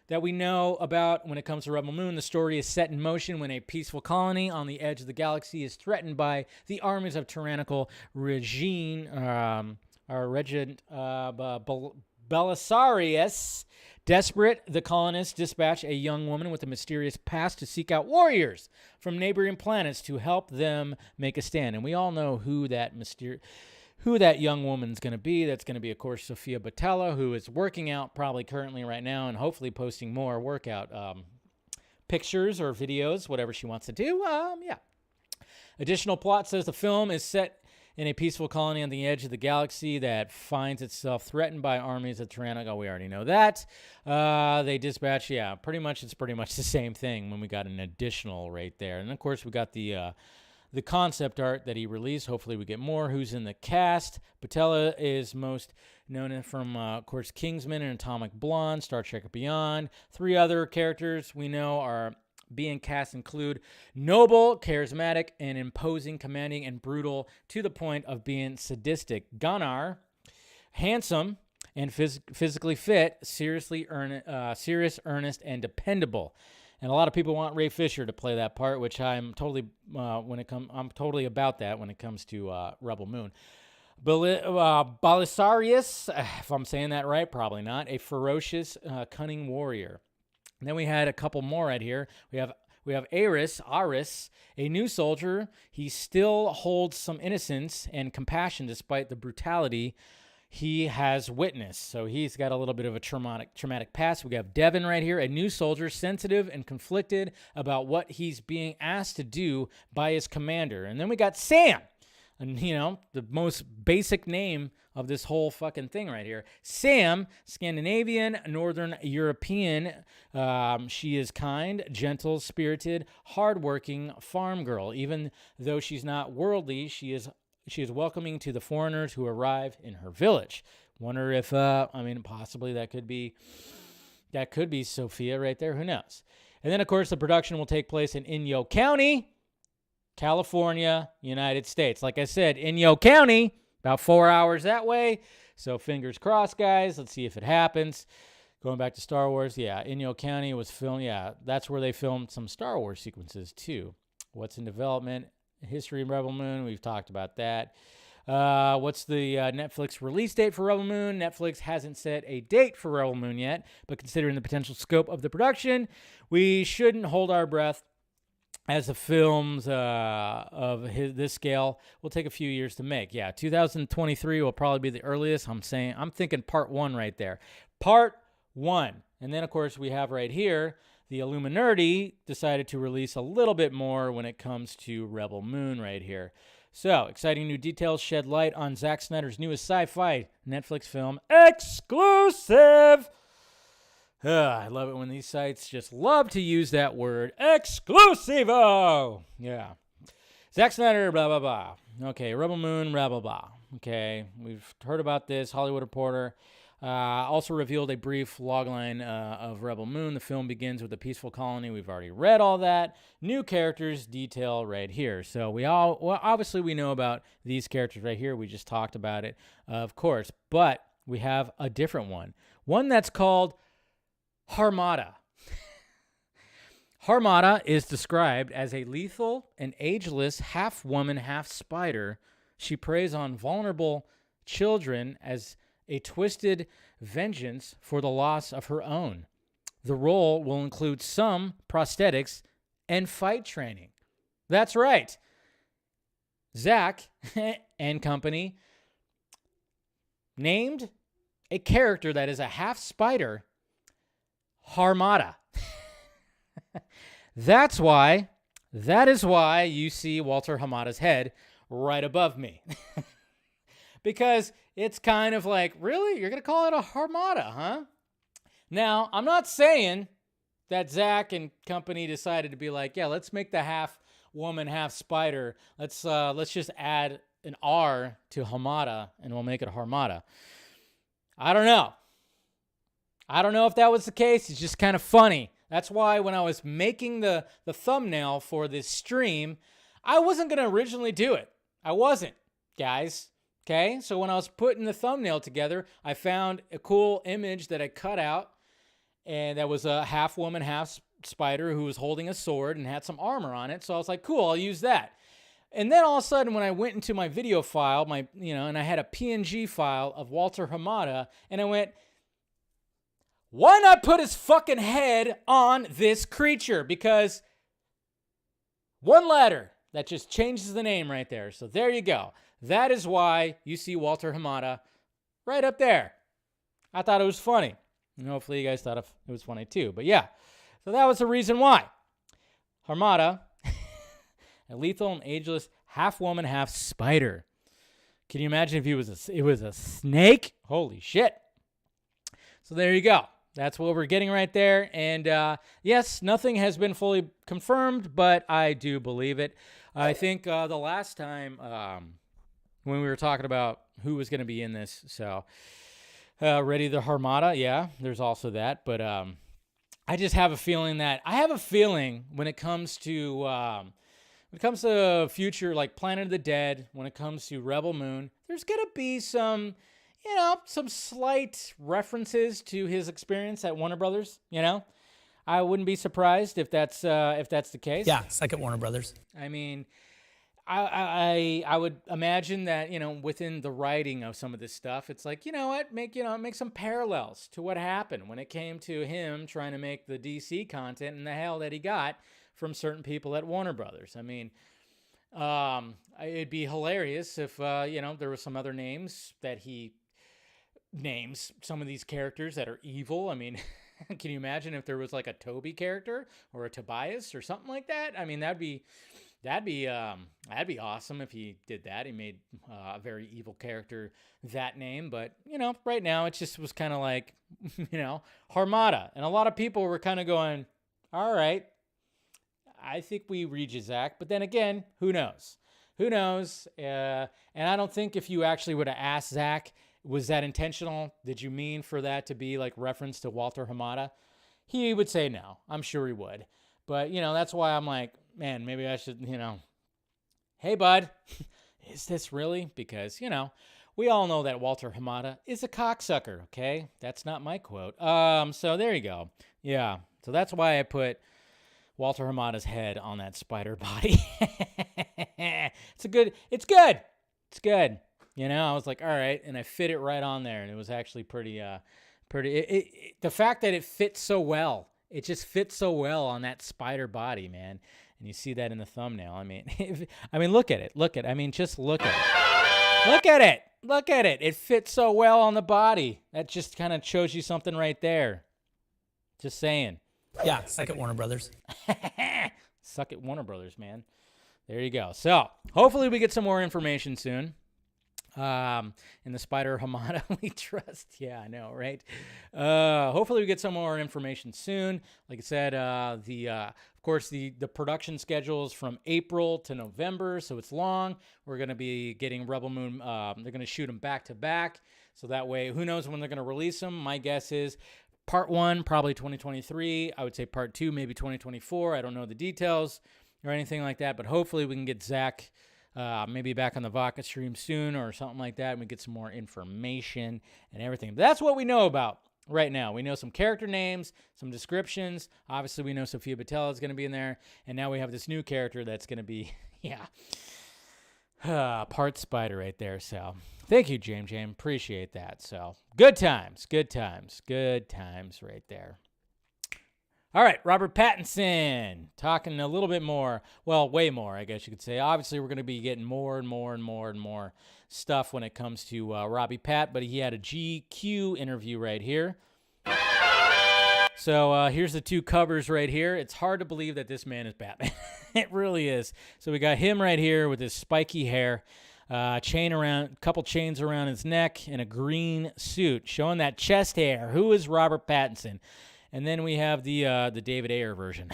that we know about when it comes to Rebel Moon. The story is set in motion when a peaceful colony on the edge of the galaxy is threatened by the armies of tyrannical Regent Belisarius. Desperate, the colonists dispatch a young woman with a mysterious past to seek out warriors from neighboring planets to help them make a stand. And we all know who that young woman's going to be. That's going to be, of course, Sophia Boutella, who is working out probably currently right now and hopefully posting more workout pictures or videos, whatever she wants to do. Yeah. Additional plot says the film is set in a peaceful colony on the edge of the galaxy that finds itself threatened by armies of tyrannical. We already know that. They dispatch, it's pretty much the same thing when we got an additional right there. And, of course, we got the concept art that he released. Hopefully we get more. Who's in the cast? Boutella is most known from, of course, Kingsman and Atomic Blonde, Star Trek Beyond. 3 other characters we know are being cast include noble, charismatic, and imposing, commanding, and brutal to the point of being sadistic. Gunnar, handsome and physically fit, serious, earnest, and dependable. And a lot of people want Ray Fisher to play that part, which I'm totally I'm totally about that when it comes to Rebel Moon. Belisarius, if I'm saying that right, probably not, a ferocious, cunning warrior. And then we had a couple more right here. We have Aris, a new soldier. He still holds some innocence and compassion despite the brutality he has witnessed. So he's got a little bit of a traumatic past. We have Devin right here, a new soldier, sensitive and conflicted about what he's being asked to do by his commander. And then we got Sam, and the most basic name of this whole fucking thing right here. Sam, Scandinavian, Northern European. She is kind, gentle, spirited, hardworking farm girl. Even though she's not worldly, she is welcoming to the foreigners who arrive in her village. Wonder if, possibly that could be Sophia right there. Who knows? And then, of course, the production will take place in Inyo County, California, United States. Like I said, Inyo County, about 4 hours that way. So fingers crossed, guys. Let's see if it happens. Going back to Star Wars, Inyo County was filmed. Yeah, that's where they filmed some Star Wars sequences, too. What's in development? History of Rebel Moon, we've talked about that. What's the Netflix release date for Rebel Moon? Netflix hasn't set a date for Rebel Moon yet, but considering the potential scope of the production, we shouldn't hold our breath, as the films this scale will take a few years to make. 2023 will probably be the earliest. I'm thinking part 1 right there. Part 1. And then, of course, we have right here, the Illuminati decided to release a little bit more when it comes to Rebel Moon right here. So, exciting new details shed light on Zack Snyder's newest sci-fi Netflix film, exclusive. I love it when these sites just love to use that word, exclusivo. Yeah. Zack Snyder, blah, blah, blah. Okay, Rebel Moon, blah, blah, blah. Okay, we've heard about this. Hollywood Reporter. Also revealed a brief logline of Rebel Moon. The film begins with a peaceful colony. We've already read all that. New characters detail right here. So obviously we know about these characters right here. We just talked about it, of course. But we have a different one. One that's called Harmata. Harmata is described as a lethal and ageless half-woman, half-spider. She preys on vulnerable children as a twisted vengeance for the loss of her own. The role will include some prosthetics and fight training. That's right. Zack and company named a character that is a half-spider Harmata. That is why you see Walter Hamada's head right above me. Because it's kind of like, really? You're going to call it a Harmata, huh? Now, I'm not saying that Zack and company decided to be like, yeah, let's make the half woman, half spider. Let's just add an R to Hamada and we'll make it Harmata. I don't know. I don't know if that was the case. It's just kind of funny. That's why when I was making the thumbnail for this stream, I wasn't going to originally do it. I wasn't, guys. Okay? So when I was putting the thumbnail together, I found a cool image that I cut out, and that was a half woman, half spider who was holding a sword and had some armor on it. So I was like, cool, I'll use that. And then all of a sudden, when I went into my video file, and I had a PNG file of Walter Hamada, and I went, why not put his fucking head on this creature? Because one letter, that just changes the name right there. So there you go. That is why you see Walter Hamada right up there. I thought it was funny. And hopefully you guys thought it was funny too. But yeah, so that was the reason why. Harmata, a lethal and ageless half woman, half spider. Can you imagine if it was a snake? Holy shit. So there you go. That's what we're getting right there. And yes, nothing has been fully confirmed, but I do believe it. I think the last time when we were talking about who was going to be in this, so Ready the Harmata, yeah, there's also that. But I just have a feeling when it comes to future, like Planet of the Dead, when it comes to Rebel Moon, there's going to be some slight references to his experience at Warner Brothers. I wouldn't be surprised if that's the case. Yeah, it's like at Warner Brothers. I mean, I would imagine that within the writing of some of this stuff, it's like make some parallels to what happened when it came to him trying to make the DC content and the hell that he got from certain people at Warner Brothers. I mean, it'd be hilarious if there were some other names that he names some of these characters that are evil. I mean, can you imagine if there was like a Toby character or a Tobias or something like that? I mean, that'd be awesome if he did that. He made a very evil character that name, but right now it just was kind of like Harmata, and a lot of people were kind of going, all right, I think we read you, Zack, but then again, who knows? And I don't think if you actually would have asked Zack, was that intentional? Did you mean for that to be like reference to Walter Hamada? He would say no. I'm sure he would. But, that's why I'm like, man, maybe I should, hey, bud, is this really? Because, we all know that Walter Hamada is a cocksucker, okay? That's not my quote. So there you go. Yeah. So that's why I put Walter Hamada's head on that spider body. It's good. I was like, all right, and I fit it right on there, and it was actually pretty. The fact that it fits so well, it just fits so well on that spider body, man. And you see that in the thumbnail. I mean, look at it. Just look at it. Look at it. It fits so well on the body. That just kind of shows you something right there. Just saying. Yeah, suck at Warner Brothers. Suck at Warner Brothers, man. There you go. So hopefully we get some more information soon. In the Spider Hamada we trust. Yeah, I know, right? Hopefully we get some more information soon. Like I said, of course, the production schedule is from April to November, so it's long. We're going to be getting Rebel Moon. They're going to shoot them back to back. So that way, who knows when they're going to release them. My guess is part 1, probably 2023. I would say part 2, maybe 2024. I don't know the details or anything like that, but hopefully we can get Zack maybe back on the Vodka stream soon or something like that, and we get some more information and everything. But that's what we know about right now. We know some character names, some descriptions. Obviously, we know Sofia Boutella is going to be in there, and now we have this new character that's going to be, part spider right there. So thank you, James. Appreciate that. So good times right there. All right, Robert Pattinson, talking a little bit more, well, way more, I guess you could say. Obviously, we're going to be getting more and more stuff when it comes to Robbie Pat, but he had a GQ interview right here. So here's the 2 covers right here. It's hard to believe that this man is Batman. It really is. So we got him right here with his spiky hair, couple chains around his neck, and a green suit, showing that chest hair. Who is Robert Pattinson? And then we have the David Ayer version.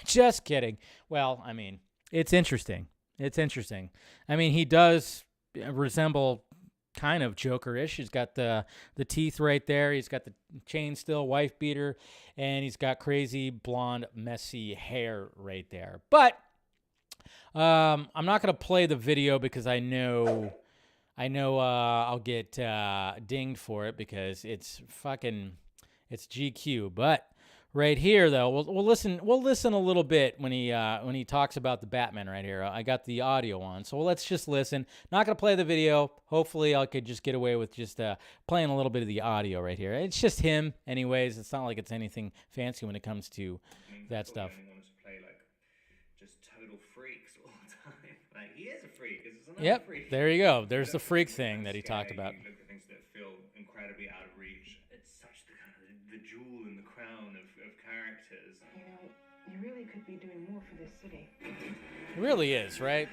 Just kidding. Well, I mean, it's interesting. I mean, he does resemble kind of Joker-ish. He's got the teeth right there. He's got the chain still, wife beater, and he's got crazy blonde, messy hair right there. But I'm not going to play the video because I know I'll get dinged for it because it's GQ. But right here, though, we'll listen a little bit when he talks about the Batman right here. I got the audio on, so let's just listen. Not gonna play the video. Hopefully, I could just get away with just playing a little bit of the audio right here. It's just him, anyways. It's not like it's anything fancy when it comes to that stuff. Just total freaks all the time. Like, he is a freak. Yep, there you go. There's the freak thing that he talked about. You look at things that feel incredibly out of reach. It's such the kind of the jewel in the crown of characters. You know, you really could be doing more for this city. It really is, right?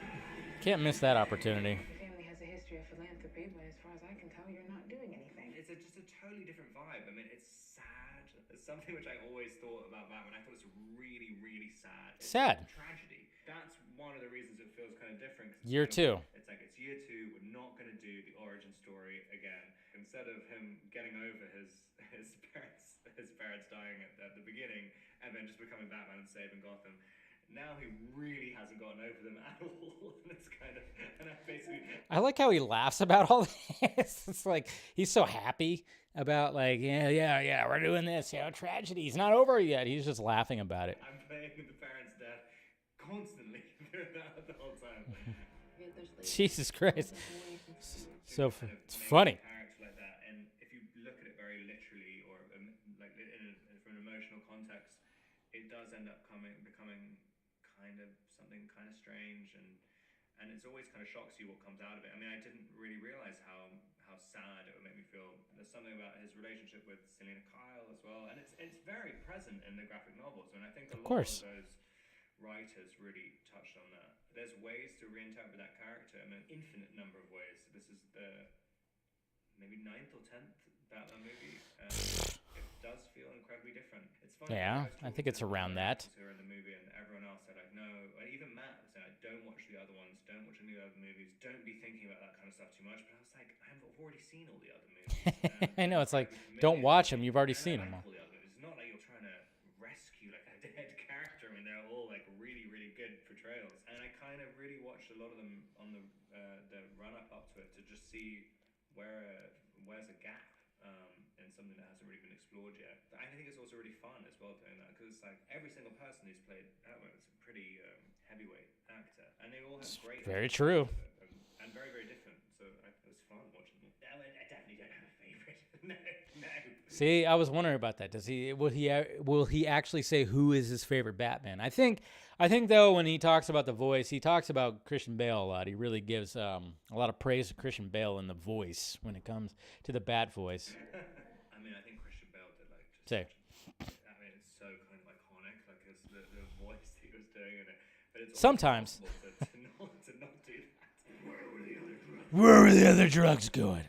Can't miss that opportunity. Your family has a history of philanthropy, but as far as I can tell, you're not doing anything. It's just a totally different vibe. I mean, it's sad. It's something which I always thought about Batman. I thought it was really, really sad. It's Sad. a tragedy. That's one of the reasons it feels kind of different. Year 2. It's like, it's year 2. We're not going to do the origin story again. Instead of him getting over his parents dying at the beginning and then just becoming Batman and saving Gotham, now he really hasn't gotten over them at all. And it's kind of, and I like how he laughs about all this. It's like he's so happy about like, yeah, we're doing this. Tragedy's not over yet. He's just laughing about it. I'm playing with the parents' death constantly the whole time. Jesus Christ. So it's funny. Like that, and if you look at it very literally, or like from an emotional context, it does end up becoming kind of something kind of strange, and it's always kind of shocks you what comes out of it. I mean, I didn't really realize how sad it would make me feel. There's something about his relationship with Selena Kyle as well, and it's very present in the graphic novels. I mean, I think a lot of those writers really touched on that. There's ways to reinterpret that character. I mean, an infinite number of ways. This is the maybe 9th or 10th Batman movie. It does feel incredibly different. It's funny. Yeah, I think it's around that. Who are in the movie, and everyone else said like, no. And even Matt said, like, don't watch the other ones. Don't watch any of the other movies. Don't be thinking about that kind of stuff too much. But I was like, I've already seen all the other movies. I know, it's like, don't watch them. You've already seen them all. It's not like you're trying to rescue like a dead character. I mean, they're all like really, really good portrayals. And I kind of really watched a lot of them on the run up to it to just see where's a gap in something that hasn't really been explored yet. But I think it's also really fun as well doing that, because it's like every single person who's played Batman is a pretty heavyweight actor, and they all have great. Very true. And very, very different. So it was fun watching them. I definitely don't have a favorite. No. See, I was wondering about that. Will he actually say who is his favorite Batman? I think though, when he talks about the voice, he talks about Christian Bale a lot. He really gives a lot of praise to Christian Bale in the voice when it comes to the Bat voice. I mean, I think Christian Bale did like just. Say. I mean, it's so kind of iconic, like the voice he was doing in it. But it's sometimes. To not do that. Where were the other drugs going?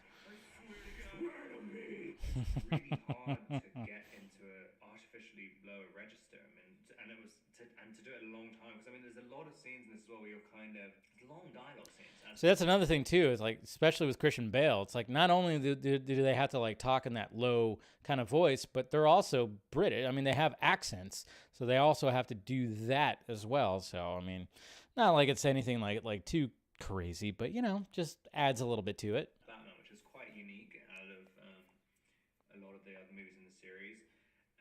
It's really hard to get into an artificially lower register. I mean, and to do it a long time, because I mean, there's a lot of scenes in this as well where you're kind of, there's a long dialogue scenes. So that's another thing too, is like, especially with Christian Bale, it's like not only do they have to like talk in that low kind of voice, but they're also British. I mean, they have accents, so they also have to do that as well. So I mean, not like it's anything like too crazy, but you know, just adds a little bit to it. Batman, which is quite unique out of a lot of the other movies in the series,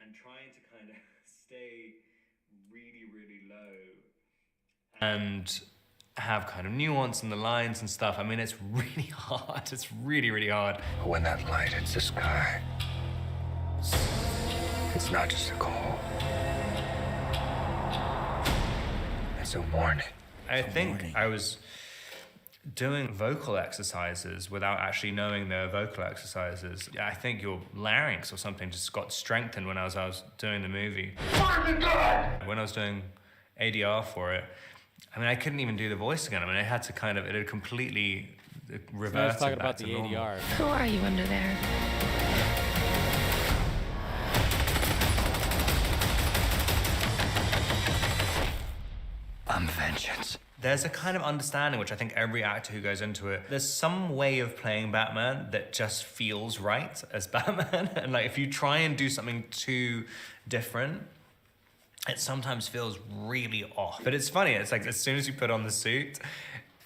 and trying to kind of stay really, really low and have kind of nuance in the lines and stuff. I mean, it's really hard. It's really, really hard. When that light hits the sky, it's not just a call. It's a warning. I think I was doing vocal exercises without actually knowing they were vocal exercises. I think your larynx or something just got strengthened when I was doing the movie. When I was doing ADR for it, I mean, I couldn't even do the voice again. I mean, I had to kind of, it had completely reverted. Let's talk about the ADR. Who are you under there? I'm vengeance. There's a kind of understanding, which I think every actor who goes into it, there's some way of playing Batman that just feels right as Batman. And like, if you try and do something too different, it sometimes feels really off. But it's funny, it's like as soon as you put on the suit,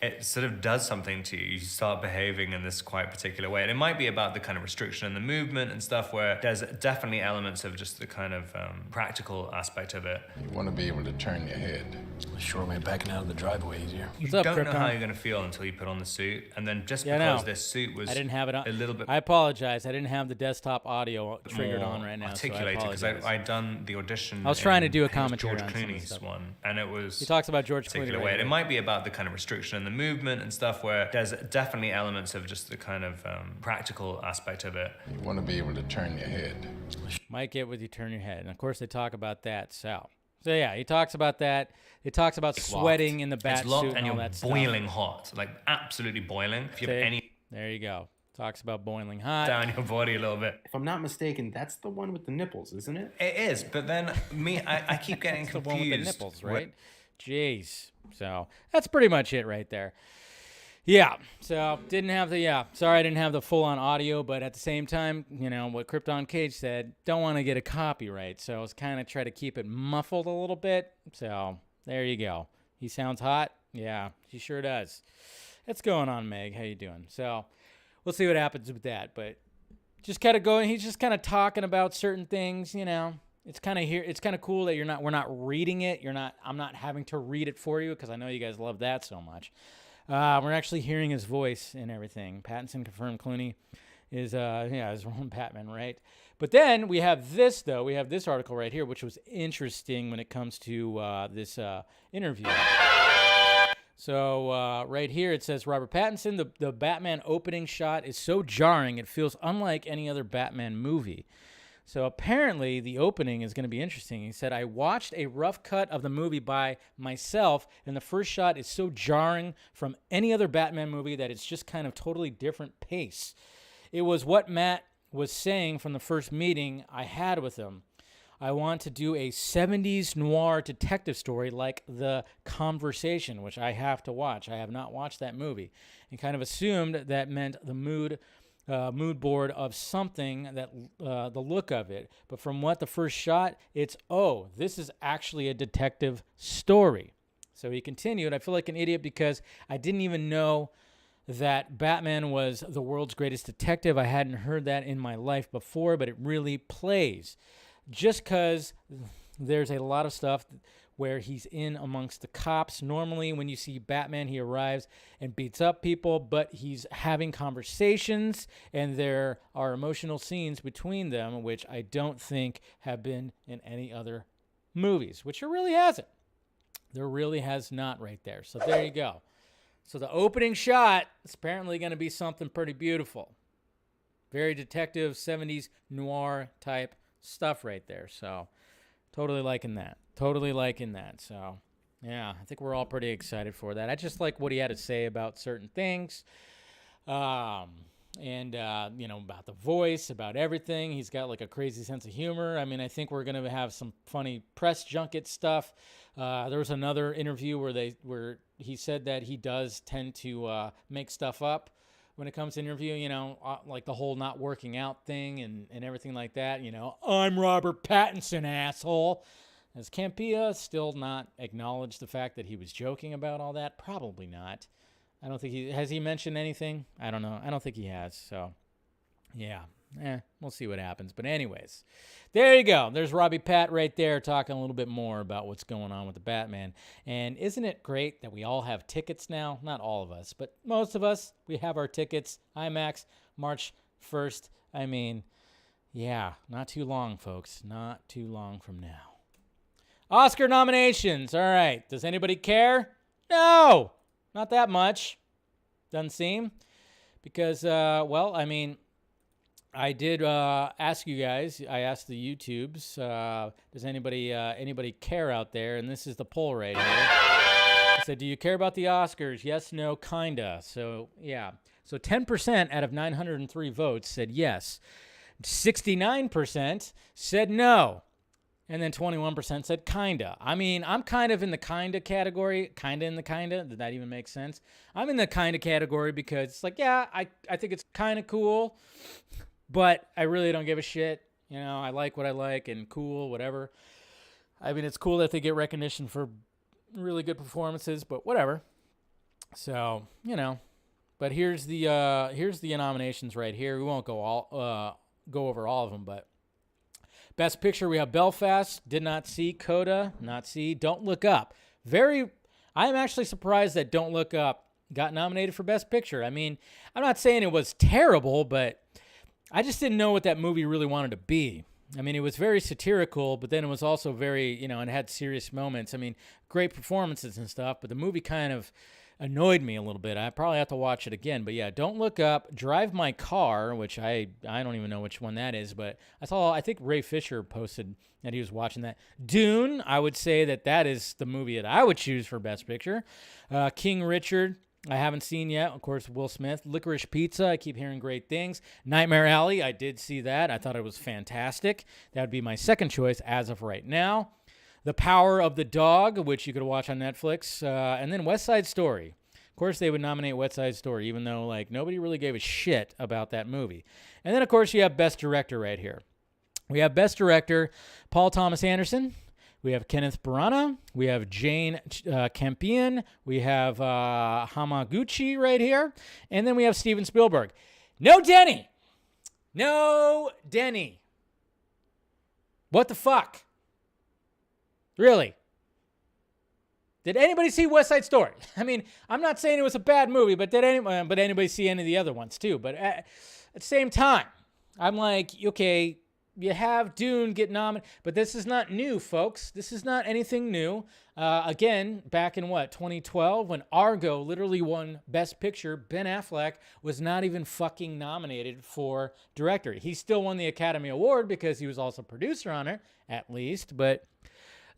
it sort of does something to you. You start behaving in this quite particular way. And it might be about the kind of restriction in the movement and stuff, where there's definitely elements of just the kind of practical aspect of it. You want to be able to turn your head. Sure made backing out of the driveway easier. You What's up, don't know Krypton? how you're going to feel until you put on the suit. And then just Yeah, I because know. this suit was I didn't have it on. a little bit I apologize. I didn't have the desktop audio triggered more on right now. articulated, so I because apologize. I'd done the audition. I was trying to do a I think it was commentary George on some of this Clooney's stuff. one, and it was He talks about George particular Clooney way. right And it away. might be about the kind of restriction in the movement and stuff, where there's definitely elements of just the kind of practical aspect of it. You want to be able to turn your head. Might get with you turn your head. And of course they talk about that. So yeah, he talks about that. He talks about sweating in the bat It's locked suit and all you're that stuff. boiling hot, like absolutely boiling. If you have See? any There you go. Talks about boiling hot. down your body a little bit. If I'm not mistaken, that's the one with the nipples, isn't it? It is, but then I keep getting That's the confused. one with the nipples, right? Jeez. So that's pretty much it right there. Yeah. So didn't have the Sorry, I didn't have the full on audio, but at the same time, you know what Krypton Cage said. Don't want to get a copyright, so I was kind of trying to keep it muffled a little bit. So there you go. He sounds hot. Yeah, he sure does. What's going on, Meg? How you doing? So we'll see what happens with that, but just kind of going. He's just kind of talking about certain things, you know. It's kind of here. It's kind of cool that we're not reading it. I'm not having to read it for you, because I know you guys love that so much. We're actually hearing his voice and everything. Pattinson confirmed Clooney is his own Batman, right? But then we have this, though. We have this article right here, which was interesting when it comes to this interview. So right here it says, Robert Pattinson, the Batman opening shot is so jarring it feels unlike any other Batman movie. So apparently the opening is going to be interesting. He said, I watched a rough cut of the movie by myself, and the first shot is so jarring from any other Batman movie that it's just kind of totally different pace. It was what Matt was saying from the first meeting I had with him. I want to do a 70s noir detective story like The Conversation, which I have to watch. I have not watched that movie, and kind of assumed that meant the mood board of something that the look of it. But from what the first shot, it's, this is actually a detective story. So he continued, I feel like an idiot because I didn't even know that Batman was the world's greatest detective. I hadn't heard that in my life before, but it really plays. Just because there's a lot of stuff where he's in amongst the cops. Normally, when you see Batman, he arrives and beats up people, but he's having conversations, and there are emotional scenes between them, which I don't think have been in any other movies, which there really hasn't. There really has not right there. So there you go. So the opening shot is apparently going to be something pretty beautiful. Very detective, 70s noir type stuff right there. So totally liking that. So yeah, I think we're all pretty excited for that. I just like what he had to say about certain things. About the voice, about everything. He's got like a crazy sense of humor. I mean, I think we're going to have some funny press junket stuff There was another interview where he said that he does tend to make stuff up when it comes to interview, like the whole not working out thing and everything like that. I'm Robert Pattinson, asshole. Has Campea still not acknowledged the fact that he was joking about all that? Probably not. I don't think has he mentioned anything? I don't know. I don't think he has. So, yeah. We'll see what happens. But anyways, there you go. There's Robbie Pat right there talking a little bit more about what's going on with the Batman. And isn't it great that we all have tickets now? Not all of us, but most of us, we have our tickets. IMAX, March 1st. I mean, yeah, not too long, folks. Not too long from now. Oscar nominations. All right. Does anybody care? No, not that much. Doesn't seem. Because, I did ask you guys. I asked the YouTubes. Does anybody care out there? And this is the poll right here. I said, do you care about the Oscars? Yes, no, kinda. So yeah. So 10% out of 903 votes said yes. 69% said no. And then 21% said kinda. I mean, I'm kind of in the kinda category. Kinda in the kinda. Did that even make sense? I'm in the kinda category because it's like, yeah, I think it's kind of cool. But I really don't give a shit. I like what I like and cool, whatever. I mean, it's cool that they get recognition for really good performances, but whatever. So, But here's the nominations right here. We won't go over all of them, but Best Picture, we have Belfast, did not see. Coda, not see. Don't Look Up. I'm actually surprised that Don't Look Up got nominated for Best Picture. I mean, I'm not saying it was terrible, but I just didn't know what that movie really wanted to be. I mean, it was very satirical, but then it was also very, and it had serious moments. I mean, great performances and stuff, but the movie kind of annoyed me a little bit. I probably have to watch it again. But yeah, Don't Look Up, Drive My Car, which I don't even know which one that is, but I think Ray Fisher posted that he was watching that. Dune, I would say that is the movie that I would choose for Best Picture. King Richard, I haven't seen yet. Of course, Will Smith. Licorice Pizza, I keep hearing great things. Nightmare Alley, I did see that. I thought it was fantastic. That would be my second choice as of right now. The Power of the Dog, which you could watch on Netflix. And then West Side Story. Of course, they would nominate West Side Story, even though nobody really gave a shit about that movie. And then, of course, you have Best Director right here. We have Best Director, Paul Thomas Anderson. We have Kenneth Branagh. We have Jane Campion. We have Hamaguchi right here. And then we have Steven Spielberg. No Denny. No Denny. What the fuck? Really? Did anybody see West Side Story? I mean, I'm not saying it was a bad movie, but did anybody see any of the other ones too? But at the same time, I'm like, okay, you have Dune get nominated, but this is not new, folks. This is not anything new. Again, back in 2012, when Argo literally won Best Picture, Ben Affleck was not even fucking nominated for director. He still won the Academy Award because he was also producer on it, at least. But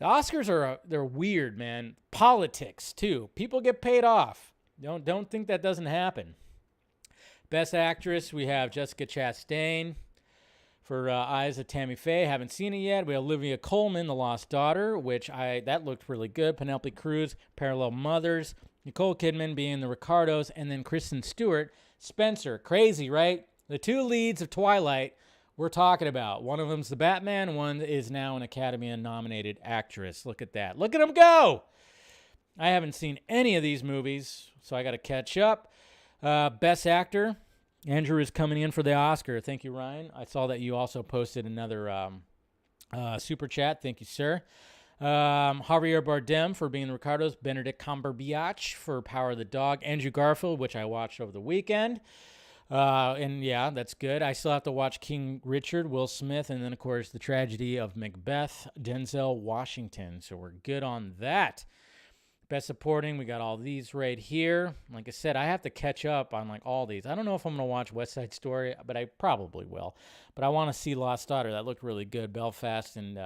the Oscars they're weird, man. Politics too. People get paid off. Don't think that doesn't happen. Best Actress, we have Jessica Chastain for Eyes of Tammy Faye. Haven't seen it yet. We have Olivia Colman, The Lost Daughter, that looked really good. Penelope Cruz, Parallel Mothers. Nicole Kidman being the Ricardos. And then Kristen Stewart, Spencer. Crazy, right? The two leads of Twilight we're talking about. One of them's the Batman. One is now an Academy-nominated actress. Look at that. Look at them go! I haven't seen any of these movies, so I got to catch up. Best Actor. Andrew is coming in for the Oscar. Thank you, Ryan. I saw that you also posted another super chat. Thank you, sir. Javier Bardem for being the Ricardos. Benedict Cumberbatch for Power of the Dog. Andrew Garfield, which I watched over the weekend. And yeah, that's good. I still have to watch King Richard, Will Smith, and then, of course, The Tragedy of Macbeth, Denzel Washington. So we're good on that. Best Supporting, we got all these right here. Like I said, I have to catch up on all these. I don't know if I'm going to watch West Side Story, but I probably will. But I want to see Lost Daughter. That looked really good. Belfast and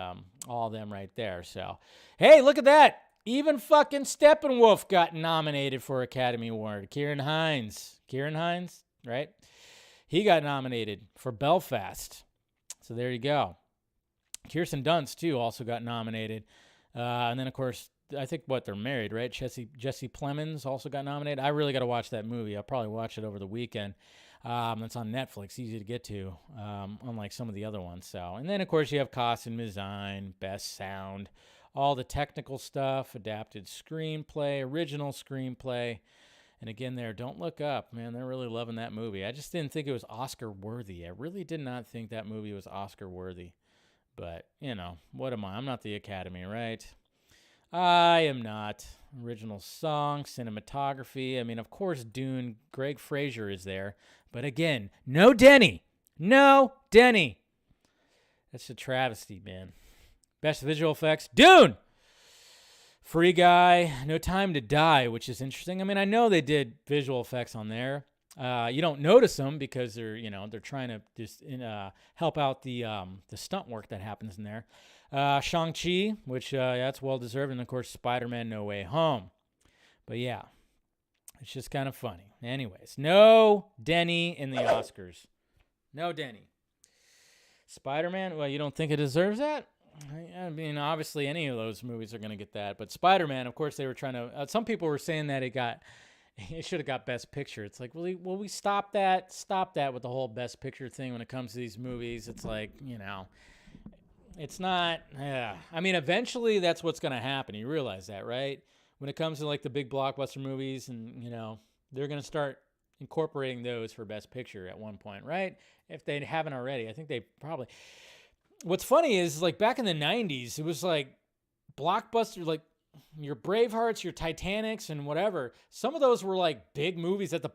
all of them right there. So, hey, look at that. Even fucking Steppenwolf got nominated for Academy Award. Kieran Hines, right? He got nominated for Belfast. So there you go. Kirsten Dunst, too, also got nominated. And then, of course, I think what they're married, right? Jesse Plemons also got nominated. I really got to watch that movie. I'll probably watch it over the weekend. It's on Netflix, easy to get to, unlike some of the other ones. So, and then of course you have costume design, best sound, all the technical stuff, adapted screenplay, original screenplay. And again, don't look up, man. They're really loving that movie. I just didn't think it was Oscar worthy. I really did not think that movie was Oscar worthy. But, you know, what am I? I'm not the Academy, right? I am not. Original song, cinematography. I mean, of course, Dune, Greg Fraser is there. But again, no Denny. No Denny. That's a travesty, man. Best visual effects, Dune. Free Guy, No Time to Die, which is interesting. I mean, I know they did visual effects on there. You don't notice them because they're trying to just help out the stunt work that happens in there. Shang-Chi, which that's well deserved, and of course Spider-Man: No Way Home. But yeah, it's just kind of funny. Anyways, no Denny in the Oscars. No Denny. Spider-Man, well, you don't think it deserves that? I mean, obviously any of those movies are going to get that, but Spider-Man, of course, they were trying to. Some people were saying that it should have got Best Picture. It's like, will we stop that? Stop that with the whole Best Picture thing when it comes to these movies. It's like, it's not. I mean, eventually that's what's going to happen. You realize that, right? When it comes to like the big blockbuster movies, and they're going to start incorporating those for Best Picture at one point, right? If they haven't already, I think they probably. What's funny is, like, back in the 90s, it was like blockbuster, like your Bravehearts, your Titanics, and whatever. Some of those were like big movies at the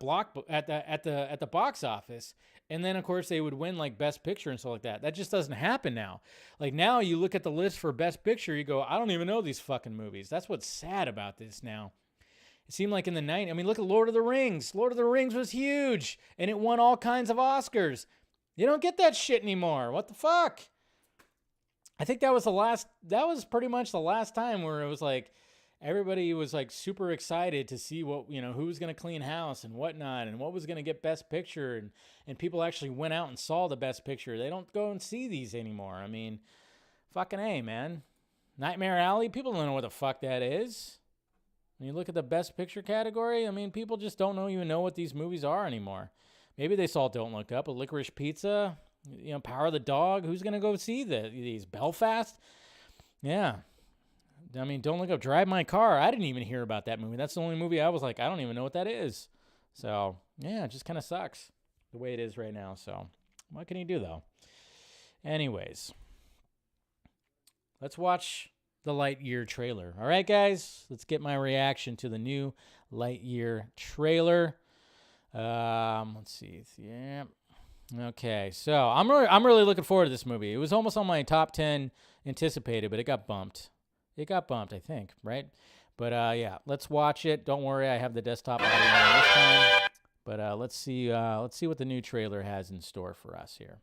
box office, and then of course they would win like Best Picture and stuff like that. That just doesn't happen now. Like now, you look at the list for Best Picture, you go, I don't even know these fucking movies. That's what's sad about this now. It seemed like in the 90s. I mean, look at Lord of the Rings. Lord of the Rings was huge, and it won all kinds of Oscars. You don't get that shit anymore. What the fuck? I think that was pretty much the last time where it was like everybody was like super excited to see what, who was going to clean house and whatnot and what was going to get Best Picture. And people actually went out and saw the Best Picture. They don't go and see these anymore. I mean, fucking A, man. Nightmare Alley, people don't know what the fuck that is. When you look at the Best Picture category, I mean, people just don't even know what these movies are anymore. Maybe they saw Don't Look Up, but Licorice Pizza, Power of the Dog. Who's going to go see these? Belfast? Yeah. I mean, Don't Look Up, Drive My Car. I didn't even hear about that movie. That's the only movie I was like, I don't even know what that is. So, yeah, it just kind of sucks the way it is right now. So, what can you do, though? Anyways, let's watch the Lightyear trailer. All right, guys? Let's get my reaction to the new Lightyear trailer. Let's see. Yeah. Okay, so I'm really looking forward to this movie. It was almost on my top 10 anticipated, but it got bumped. I think, right? But yeah, let's watch it. Don't worry, I have the desktop audio on this time. But let's see what the new trailer has in store for us here.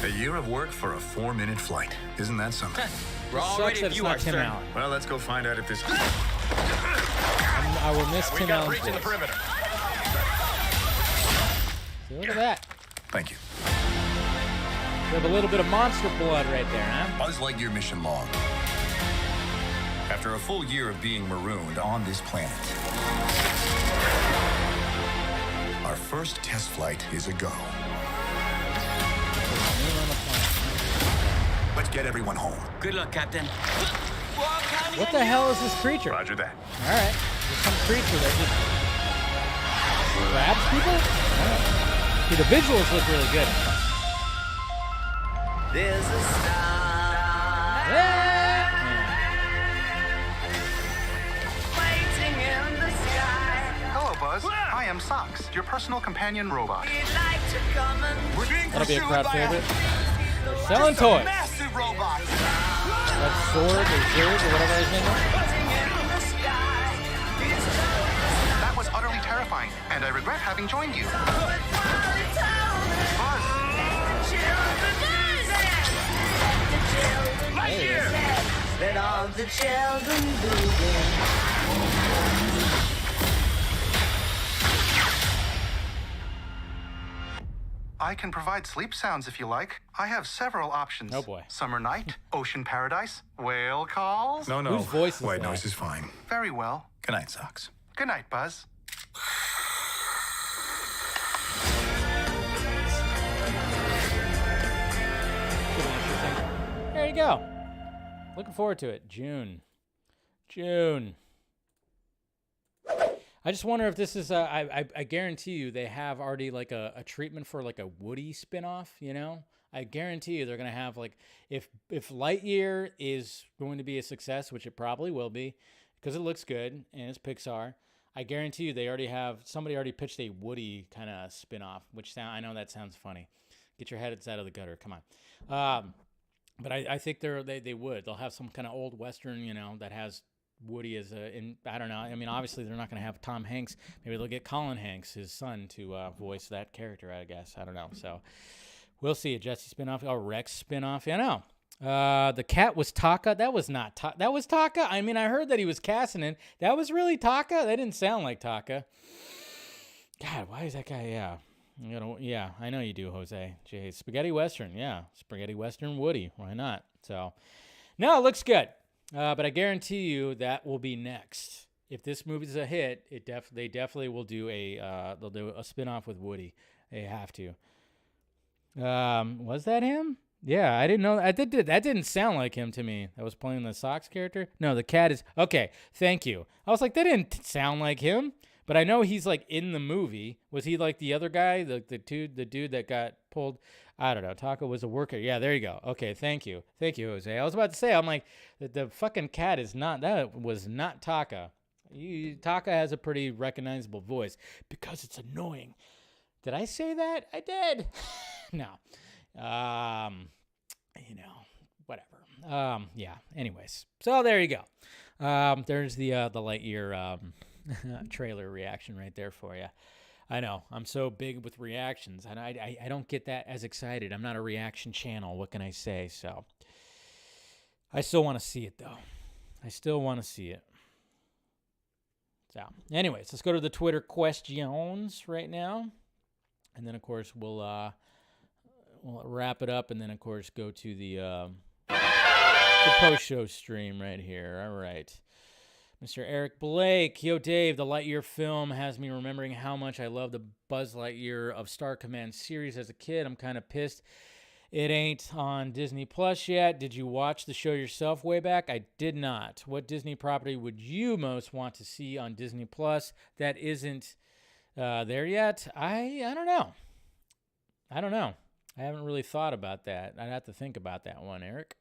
A year of work for a 4-minute flight. Isn't that something? We're all ready if you are, sir. Well, let's go find out if this... I will miss Tim Allen's voice. Perimeter. See, look at that. Thank you. We have a little bit of monster blood right there, huh? Buzz Lightyear mission log. After a full year of being marooned on this planet, our first test flight is a go. Let's get everyone home. Good luck, Captain. What the hell is this creature? Roger that. All right. There's some creature that just grabs people? See, the visuals look really good. There's a star waiting in the sky. Hello, Buzz. I am Socks, your personal companion robot. We'd like to come and... We're being That'll be a pursued crowd by favorite. They're selling toys. massive robot. That sword or Zerg or whatever his name is. That was utterly terrifying, and I regret having joined you. Let all the children begin. I can provide sleep sounds if you like. I have several options. Oh, boy. Summer night, ocean paradise, whale calls. No. Whose voice is White that? noise is fine. Very well. Good night, Socks. Good night, Buzz. There you go. Looking forward to it. June. I just wonder if this is I guarantee you they have already like a treatment for like a Woody spinoff, you know? I guarantee you they're going to have like if Lightyear is going to be a success, which it probably will be because it looks good and it's Pixar. I guarantee you they somebody already pitched a Woody kind of spinoff, which I know that sounds funny. Get your heads out of the gutter. Come on. But I think they would. They'll have some kind of old Western, you know, that has Woody as I don't know. I mean, obviously they're not going to have Tom Hanks. Maybe they'll get Colin Hanks, his son, to voice that character, I guess. I don't know. So we'll see. A Jesse spinoff, a Rex spinoff. You know. The cat was Taka. That was not Taka. That was Taka. I mean, I heard that he was casting it. That was really Taka? That didn't sound like Taka. God, why is that guy? Yeah, I know you do, Jose. Jay, spaghetti western, yeah, spaghetti western Woody. Why not? So, no, it looks good. But I guarantee you that will be next. If this movie's a hit, they definitely will do they'll do a spinoff with Woody. They have to. Was that him? Yeah, I didn't know. That didn't sound like him to me. That was playing the Sox character. No, the cat is okay. Thank you. I was like, that didn't sound like him. But I know he's like in the movie. Was he like the other guy, the dude that got pulled? I don't know. Taka was a worker. Yeah, there you go. Okay, thank you, Jose. I was about to say, I'm like, the fucking cat is not. That was not Taka. Taka has a pretty recognizable voice because it's annoying. Did I say that? I did. No. You know, whatever. Yeah. Anyways, so there you go. There's the Lightyear trailer reaction right there for you. I know I'm so big with reactions, and I don't get that as excited. I'm not a reaction channel. What can I say? So I still want to see it though. I still want to see it. So, anyways, let's go to the Twitter questions right now, and then of course we'll wrap it up, and then of course go to the post-show stream right here. All right. Mr. Eric Blake, yo Dave, the Lightyear film has me remembering how much I loved the Buzz Lightyear of Star Command series as a kid. I'm kind of pissed it ain't on Disney Plus yet. Did you watch the show yourself way back? I did not. What Disney property would you most want to see on Disney Plus that isn't there yet? I don't know. I haven't really thought about that. I'd have to think about that one, Eric.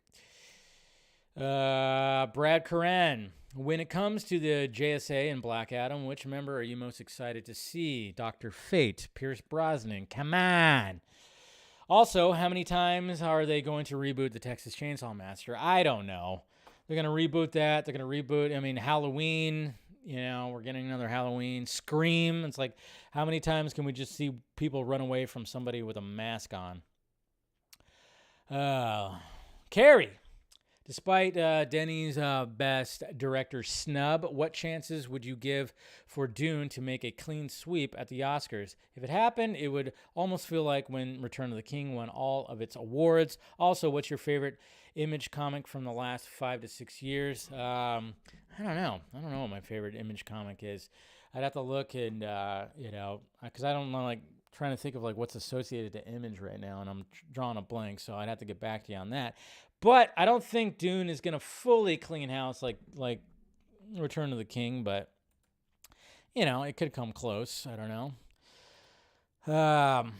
Brad Curran. When it comes to the JSA and Black Adam, which member are you most excited to see? Dr. Fate, Pierce Brosnan, come on. Also, how many times are they going to reboot the Texas Chainsaw Massacre? I don't know. They're going to reboot that. They're going to reboot, Halloween, we're getting another Halloween. Scream. It's like, how many times can we just see people run away from somebody with a mask on? Carrie. Despite Denny's best director snub, what chances would you give for Dune to make a clean sweep at the Oscars? If it happened, it would almost feel like when Return of the King won all of its awards. Also, what's your favorite Image comic from the last 5 to 6 years? I don't know. I don't know what my favorite Image comic is. I'd have to look and, because I don't know, like, trying to think of, like, what's associated to Image right now, and I'm drawing a blank, so I'd have to get back to you on that. But I don't think Dune is going to fully clean house like Return of the King, but, it could come close. I don't know.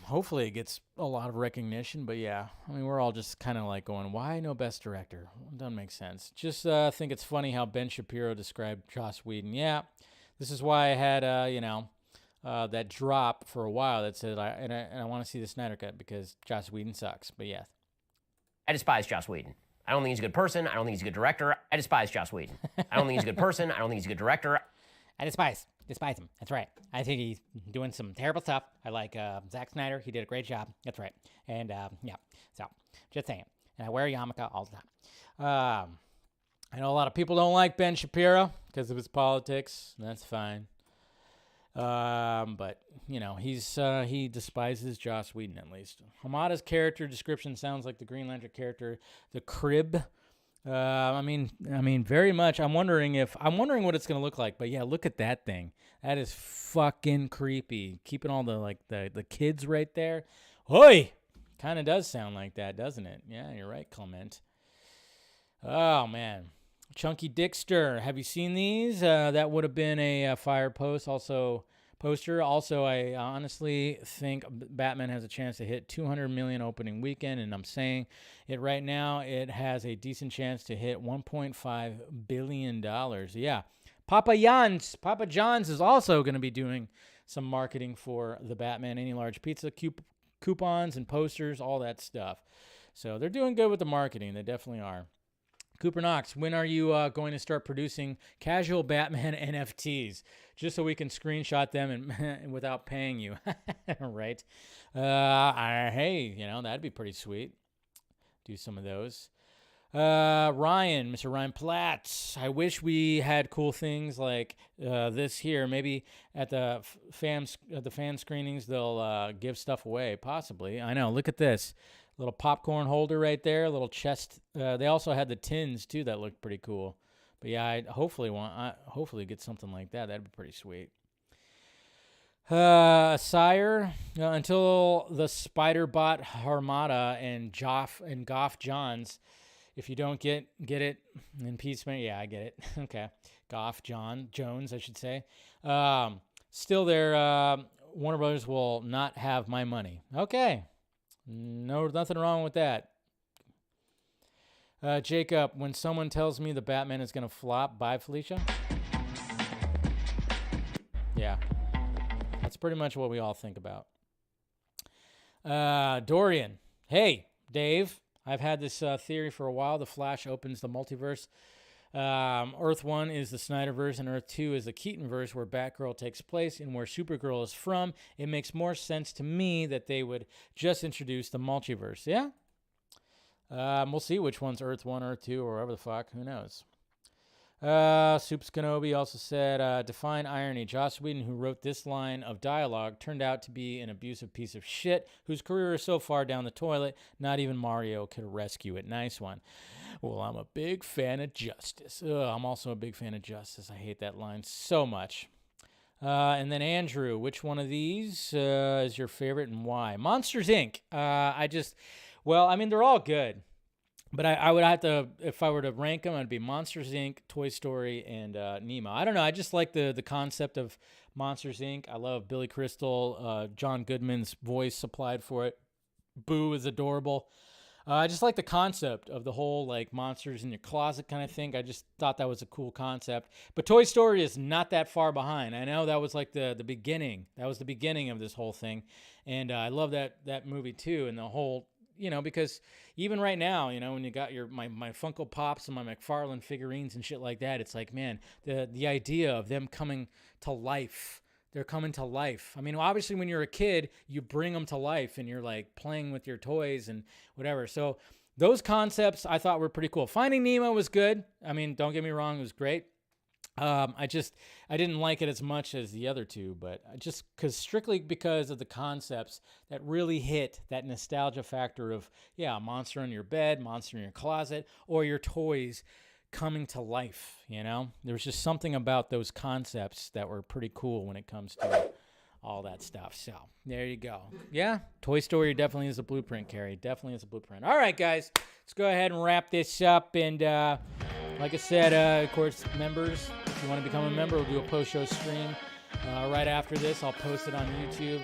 Hopefully it gets a lot of recognition, but yeah, we're all just kind of like going, why no best director? It doesn't make sense. Just think it's funny how Ben Shapiro described Joss Whedon. Yeah, this is why I had, that drop for a while that said, I want to see the Snyder Cut because Joss Whedon sucks, but yeah. I despise Joss Whedon. I don't think he's a good person. I don't think he's a good director. I despise Joss Whedon. I don't think he's a good person. I don't think he's a good director. I despise him. That's right. I think he's doing some terrible stuff. I like Zack Snyder. He did a great job. That's right. And, so just saying. And I wear a yarmulke all the time. I know a lot of people don't like Ben Shapiro because of his politics. That's fine. But you know, he despises Joss Whedon at least. Hamada's character description sounds like the Green Lantern character, the Crib. I mean, very much. I'm wondering what it's gonna look like. But yeah, look at that thing. That is fucking creepy. Keeping all the kids right there. Hoi! Kind of does sound like that, doesn't it? Yeah, you're right, Clement. Oh man, Chunky Dickster. Have you seen these? That would have been a fire poster. Also, I honestly think Batman has a chance to hit 200 million opening weekend, and I'm saying it right now. It has a decent chance to hit 1.5 billion dollars. Yeah, Papa John's is also going to be doing some marketing for the Batman Any Large Pizza coupons and posters, all that stuff. So they're doing good with the marketing. They definitely are. Cooper Knox, when are you going to start producing casual Batman NFTs just so we can screenshot them and without paying you? Right? Hey, you know, that'd be pretty sweet. Do some of those. Ryan, Mr. Ryan Platts, I wish we had cool things like this here. Maybe at the fan screenings, they'll give stuff away, possibly. I know, look at this. Little popcorn holder right there, a little chest. They also had the tins too that looked pretty cool. But yeah, I hopefully get something like that. That'd be pretty sweet. Sire, until the Spider Bot Armada and Goff Johns. If you don't get it in Peacemaker, yeah, I get it. Okay, Jones, I should say. Still there. Warner Brothers will not have my money. Okay. No, nothing wrong with that. Jacob, when someone tells me the Batman is going to flop, bye, Felicia. Yeah. That's pretty much what we all think about. Dorian, hey, Dave, I've had this theory for a while. The Flash opens the multiverse. Earth 1 is the Snyderverse, and Earth 2 is the Keatonverse, where Batgirl takes place and where Supergirl is from. It makes more sense to me that they would just introduce the multiverse. Yeah? We'll see which one's Earth 1, Earth 2, or whatever the fuck. Who knows? Soups Kenobi also said, define irony. Joss Whedon, who wrote this line of dialogue, turned out to be an abusive piece of shit whose career is so far down the toilet, not even Mario could rescue it. Nice one. Well, I'm a big fan of Justice. I'm also a big fan of Justice. I hate that line so much. And then Andrew, which one of these is your favorite and why? Monsters, Inc. They're all good. But I would have to, if I were to rank them, it'd be Monsters, Inc., Toy Story, and Nemo. I don't know. I just like the concept of Monsters, Inc. I love Billy Crystal. John Goodman's voice supplied for it. Boo is adorable. I just like the concept of the whole like monsters in your closet kind of thing. I just thought that was a cool concept. But Toy Story is not that far behind. I know that was like the beginning. That was the beginning of this whole thing. And I love that movie too. And the whole, you know, because even right now, you know, when you got my Funko Pops and my McFarlane figurines and shit like that, it's like, man, the idea of them coming to life. They're coming to life. I mean, obviously, when you're a kid, you bring them to life and you're like playing with your toys and whatever. So those concepts I thought were pretty cool. Finding Nemo was good. I mean, don't get me wrong, it was great. I didn't like it as much as the other two, but strictly because of the concepts that really hit that nostalgia factor of, yeah, a monster in your bed, monster in your closet, or your toys coming to life, you know? There's just something about those concepts that were pretty cool when it comes to all that stuff. So there you go. Yeah, Toy Story definitely is a blueprint, Carrie. Definitely is a blueprint. All right, guys, let's go ahead and wrap this up. And like I said, of course, members, if you want to become a member, we'll do a post-show stream right after this. I'll post it on YouTube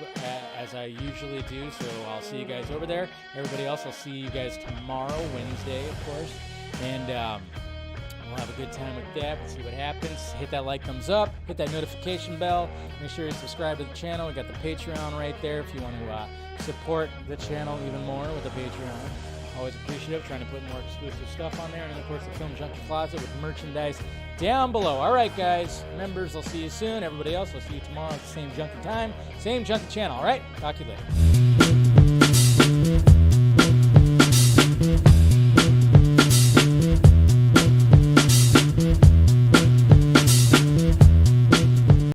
as I usually do, so I'll see you guys over there. Everybody else, I'll see you guys tomorrow, Wednesday, of course. And we'll have a good time with that. We'll see what happens. Hit that like, thumbs up. Hit that notification bell. Make sure you subscribe to the channel. We got the Patreon right there if you want to support the channel even more with the Patreon. Always appreciative. Trying to put more exclusive stuff on there. And then, of course, the Film Junkie Closet with merchandise down below. All right, guys. Members, I'll see you soon. Everybody else, I'll see you tomorrow at the same junkie time, same junkie channel. All right? Talk to you later.